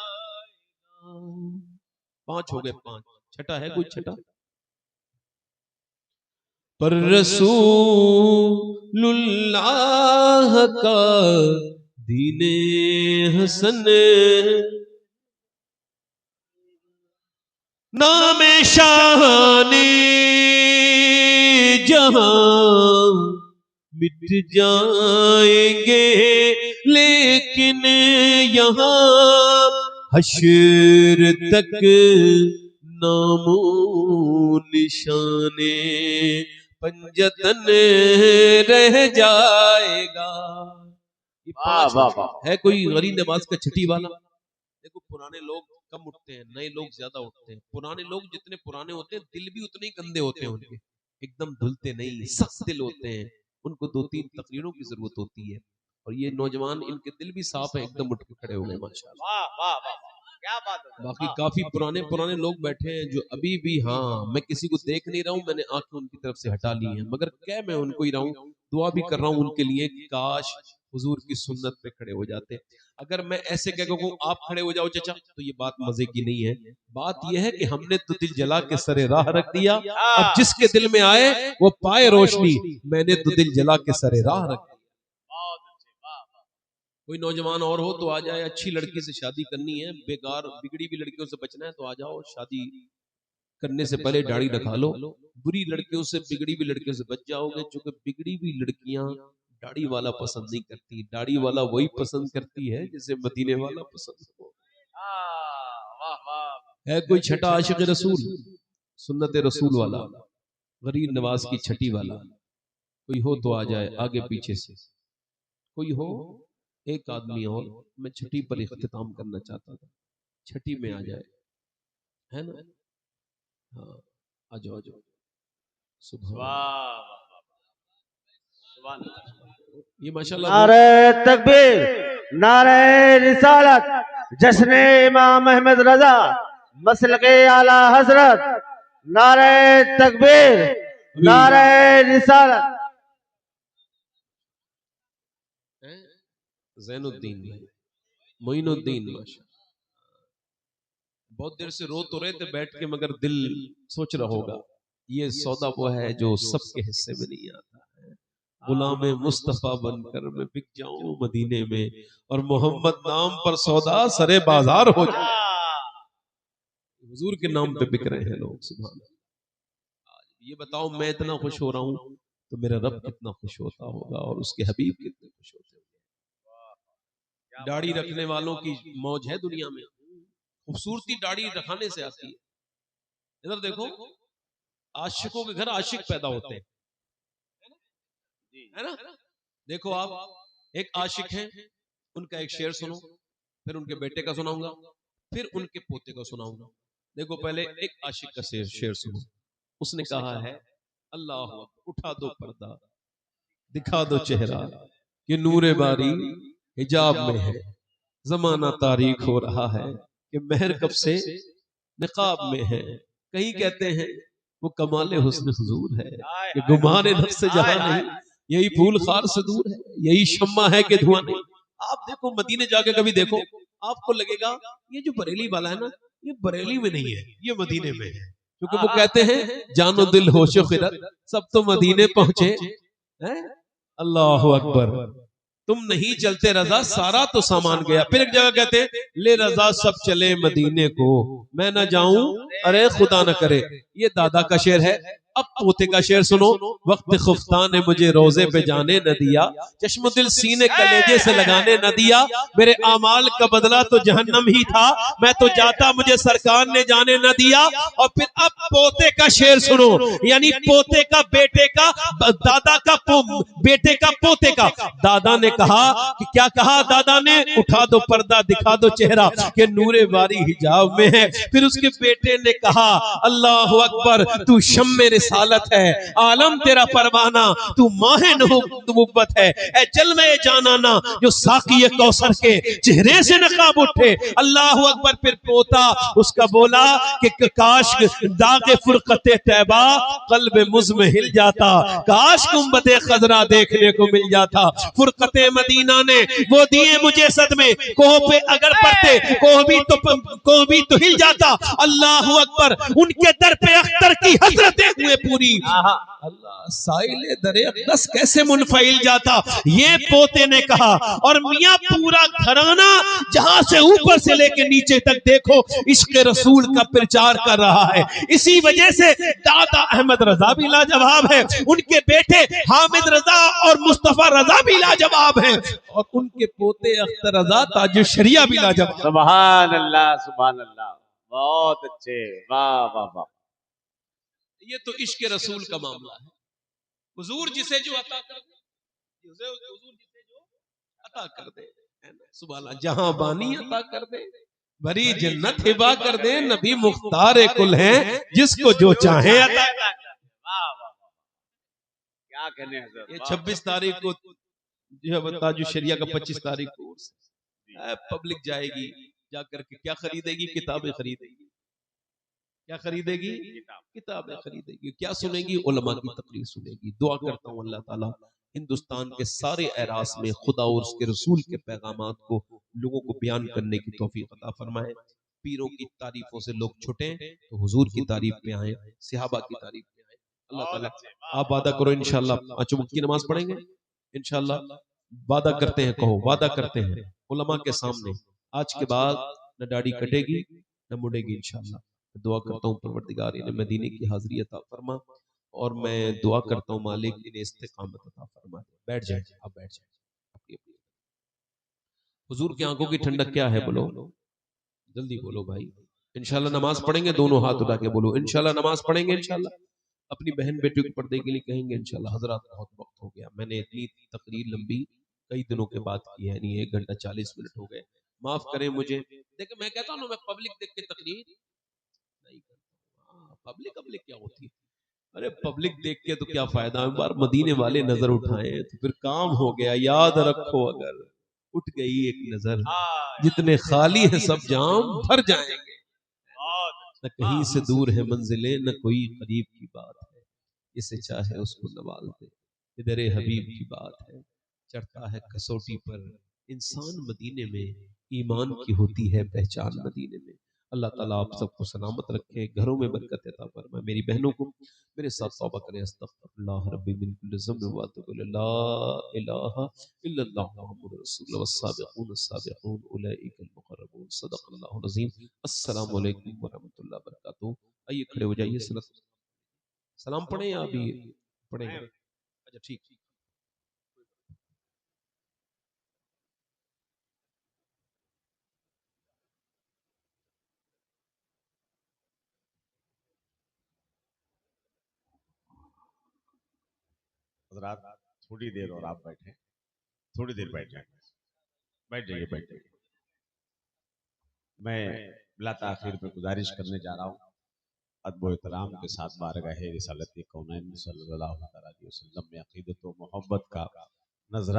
5 हो गए, 5। छठा है कोई? छठा पर रसूलुल्लाह का दीने हसन, नाम शाहाने जहां मिट जाएंगे, लेकिन यहाँ हश्र तक नामो निशाने पंजतन रह जाएगा। ये वाह 5 वाह वाह। है कोई गरीब नवाज का छठी वाला? देखो, पुराने लोग कम उठते हैं, नए लोग ज्यादा उठते हैं। पुराने लोग जितने पुराने होते हैं, दिल भी उतने ही गंदे होते हैं उनके, एकदम धुलते नहीं, सख्त दिल होते हैं। उनको 2-3 तकरीरों की जरूरत होती है। और ये नौजवान, इनके दिल भी साफ है, एकदम उठ के खड़े हो गए माशाल्लाह। वाह वाह वाह वाह, क्या बात है। बाकी काफी पुराने पुराने लोग बैठे हैं जो अभी भी, हाँ, मैं किसी को देख नहीं रहा हूँ, मैंने आंखें उनकी तरफ से हटा ली हैं, मगर क्या मैं उनको ही रहा हूँ, दुआ भी कर रहा हूँ उनके लिए, काश हुजूर की सुन्नत पे खड़े हो जाते। अगर मैं ऐसे कह कहूँ आप खड़े हो जाओ चचा, तो ये बात मजे की नहीं है। बात यह है कि हमने तो दिल जला के सरे राह रख दिया, अब जिसके दिल में आए वो पाए रोशनी, मैंने तो दिल जला के सरे राह रख दिया। बहुत अच्छे, वाह वाह। कोई नौजवान और हो तो आ जाए, अच्छी लड़की से शादी करनी है, बेकार बिगड़ी हुई लड़कियों से बचना है तो आ जाओ, शादी करने से पहले दाढ़ी रखा लो। बुरी लड़कियों से, बिगड़ी हुई लड़कियों से बच जाओगे, क्योंकि बिगड़ी हुई लड़कियां दाढ़ी वाला पसंद नहीं करती, दाढ़ी वाला वही पसंद करती है जिसे मदीने वाला पसंद हो। वाह वाह। है कोई छठा आशिक रसूल, सुन्नत रसूल वाला, गरीब नवाज की छठी वाला? कोई हो तो आ जाए आगे पीछे से। कोई हो? एक आदमी और, मैं छठी पर इख्तिताम करना चाहता था, छठी में आ जाए, है ना? हाँ, आ जाओ आ जाओ। सुभान अल्लाह। वाह वाह, सुभान अल्लाह। ये माशाल्लाह वो नारे तकबीर, नारे रिसालत, जश्न इमाम अहमद रजा, मसलके आला हजरत, नारे तकबीर, नारे रिसालत। ज़ैनुद्दीन भाई, मोइनुद्दीन, माशा, बहुत देर से रो तो रहे थे बैठ के, मगर दिल सोच रहा होगा ये सौदा वो है जो सबके हिस्से में नहीं आता है। गुलाम मुस्तफा बनकर मैं बिक जाऊं मदीने में, और मोहम्मद नाम पर सौदा सरे बाजार हो जाए। हुजूर के नाम पे बिक रहे हैं लोग, सुभान अल्लाह। ये बताओ, मैं इतना खुश हो रहा हूँ तो मेरा रब कितना खुश होता होगा, और उसके हबीब कितने खुश होते होंगे। दाढ़ी रखने वालों की मौज है दुनिया में, खूबसूरती दाढ़ी रखाने से आती है। इधर देखो, आशिकों के घर आशिक पैदा होते हैं, है ना। देखो आप, एक आशिक है, उनका एक शेर सुनो, फिर उनके बेटे का सुनाऊंगा, फिर उनके पोते का सुनाऊंगा। देखो पहले एक आशिक का शेर सुनो। उसने कहा है, अल्लाह उठा दो पर्दा, दिखा दो चेहरा, कि नूरे बारी हिजाब में है, जमाना तारीख हो रहा है, कि महर कब से निकाब में है। कहीं कहते हैं वो कमाले हुस्न हुजूर है, कि गुमाने नफ्स जहां नहीं, यही फूल खार से दूर है, यही शम्मा है कि धुआं नहीं। आप देखो मदीने जाके कभी देखो, आपको लगेगा ये जो बरेली वाला है ना, ये बरेली में नहीं है, ये मदीने में है। क्योंकि वो कहते हैं जानो दिल होशो खिरत सब तो मदीने पहुंचे हैं। अल्लाह अकबर। तुम नहीं चलते रजा सारा तो सामान गया। फिर एक जगह कहते हैं ले रजा सब चले मदीने को, मैं ना जाऊं अरे खुदा न करे। ये दादा का शेर है। अब पोते का शेर सुनो। वक्त खुफ्ता ने मुझे रोजे पे जाने न दिया, चश्म दिल सीने कलेजे से लगाने न दिया, मेरे आमाल का बदला तो जहन्नम ही था, मैं तो जाता मुझे सरकार ने जाने न दिया। और फिर अब पोते का शेर सुनो, यानी पोते का बेटे का, दादा का बेटे का पोते का। दादा ने कहा कि क्या कहा दादा ने, उठा दो पर्दा दिखा दो चेहरा, कि नूरे बारी हिजाब में है। फिर उसके बेटे ने कहा अल्लाह अकबर, तू शम्मे रिसालत है, आलम तेरा परवाना, तू माहे नबुव्वत है, ए जल में जानाना जो साकी कौसर के चेहरे से नकाब उठे। अल्लाह अकबर। फिर पोता उसका बोला कि काश दागे फुरकते तैबा कल्ब मुझ में हिल जाता, काश गुंबदे खजरा देखने को मिल जाता। फुरकते मदीना ने वो दिए मुझे सदमे, कोह पे अगर पड़ते कोह भी तो हिल जाता। अल्लाह अकबर। उनके दर पे अख्तर की हसरतें हुए पूरी। अल्लाह साइले दरे अक़दस कैसे मुनफिल जाता, ये पोते ने कहा। और मियां पूरा घराना जहां से ऊपर से लेके नीचे तक देखो इश्क़ रसूल का प्रचार कर रहा है। इसी वजह से दादा अहमद रजा भी लाजवाब है, उनके बेटे हामिद रजा और मुस्तफा रजा भी लाजवाब हैं, और उनके पोते अख्तर रजा ताजुल शरिया भी लाजवाब। सुभान अल्लाह, सुभान अल्लाह, बहुत अच्छे, वाह वाह वाह। ये तो इश्क रसूल का मामला है। हुजूर जिसे जो अता कर दे, हुजूर जिसे जो अता कर दे, सुभान अल्लाह। जहां बानी अता कर दे, भरी जन्नत हिबा कर दे, नबी मुख्तार कुल हैं, जिसको जो चाहे अता कर दे। वाह वाह, क्या कहने हज़रत। ये 26 तारीख को जो है ताजुल शरिया का 25 तारीख को पब्लिक जाएगी, जाकर के क्या खरीदेगी, किताबें खरीदेगी। क्या खरीदेगी, किताबें खरीदेगी। क्या सुनेगी, उलमा की तकरीर सुनेगी। दुआ करता हूँ अल्लाह ताला हिंदुस्तान के सारे एरास में खुदा और उसके रसूल के पैगामात को लोगों को बयान करने की तौफीक अता फरमाए। पीरों की तारीफों से लोग छुटे तो हुजूर की तारीफ पे आए, सहाबा की तारीफ पे आए। अल्लाह ताला आप वादा करो इंशाल्लाह, 5 वक्त की नमाज पढ़ेंगे इंशाल्लाह। वादा करते हैं, कहो वादा करते हैं उलमा के सामने, आज के बाद न दाढ़ी कटेगी न मुड़ेगी इंशाल्लाह। दुआ करता हूँ परवरदिगार इन्हें मदीने की हाजिरी अता फरमा, और मैं दुआ करता हूँ मालिक इन्हें इस्तिकामत अता फरमा। बैठ जाए, आप बैठ जाए। हुजूर की आंखों की ठंडक क्या है, बोलो जल्दी बोलो भाई। इंशाल्लाह नमाज पढ़ेंगे, दोनों हाथ उठा के बोलो इंशाल्लाह नमाज पढ़ेंगे। इंशाल्लाह अपनी बहन बेटी के पर्दे के लिए कहेंगे इंशाल्लाह। हजरात बहुत वक्त हो गया, मैंने इतनी तकरीर लंबी कई दिनों के बाद की है, नहीं 1 घंटा 40 मिनट हो गए, माफ करें मुझे। देखिए मैं कहता हूँ ना, मैं पब्लिक देख के तकरीर नहीं करता। पब्लिक पब्लिक क्या होती है, अरे पब्लिक देख के तो क्या फायदा, एक बार मदीने वाले नजर उठाए तो फिर काम हो गया। याद रखो अगर उठ गई एक नजर, जितने खाली है सब जाम भर जाएंगे। न कहीं से दूर है मंजिलें, न कोई करीब की बात है, इसे चाहे उसको नवाज दे, इधर हबीब की बात है। चढ़ता है कसौटी पर इंसान मदीने में, ईमान की होती है पहचान मदीने में। अल्लाह ताला आप सबको सलामत रखे, घरों में बरकत अता फरमाए। मेरी बहनों को मेरे साथ तौबा करें, अस्तगफिरुल्लाह रब्बी मिन कुल्लि ज़ंबिन व अतूबु इलैह, ला इलाहा इल्लल्लाह मुहम्मदुर रसूलुल्लाह वस्साबिक़ून अस्साबिक़ून उलैइकल मुक़र्रबून। सदक़ल्लाहुल अज़ीम। अस्सलामु अलैकुम व रहमतुल्लाहि व बरकातुहू। आइए खड़े हो जाइए, सलाम पढ़ें या अभी पढ़ेंगे? अच्छा ठीक। हजरात थोड़ी देर और आप बैठे, थोड़ी देर बैठ जाएंगे, बैठ जाइए बैठ जाइए। मैं बिला ताखिर पे गुजारिश करने जा रहा हूँ अदब एहतराम के साथ बारगाह रिसालत कौनैन सल्लल्लाहु अलैहि वसल्लम में अकीदत व मोहब्बत का नजरा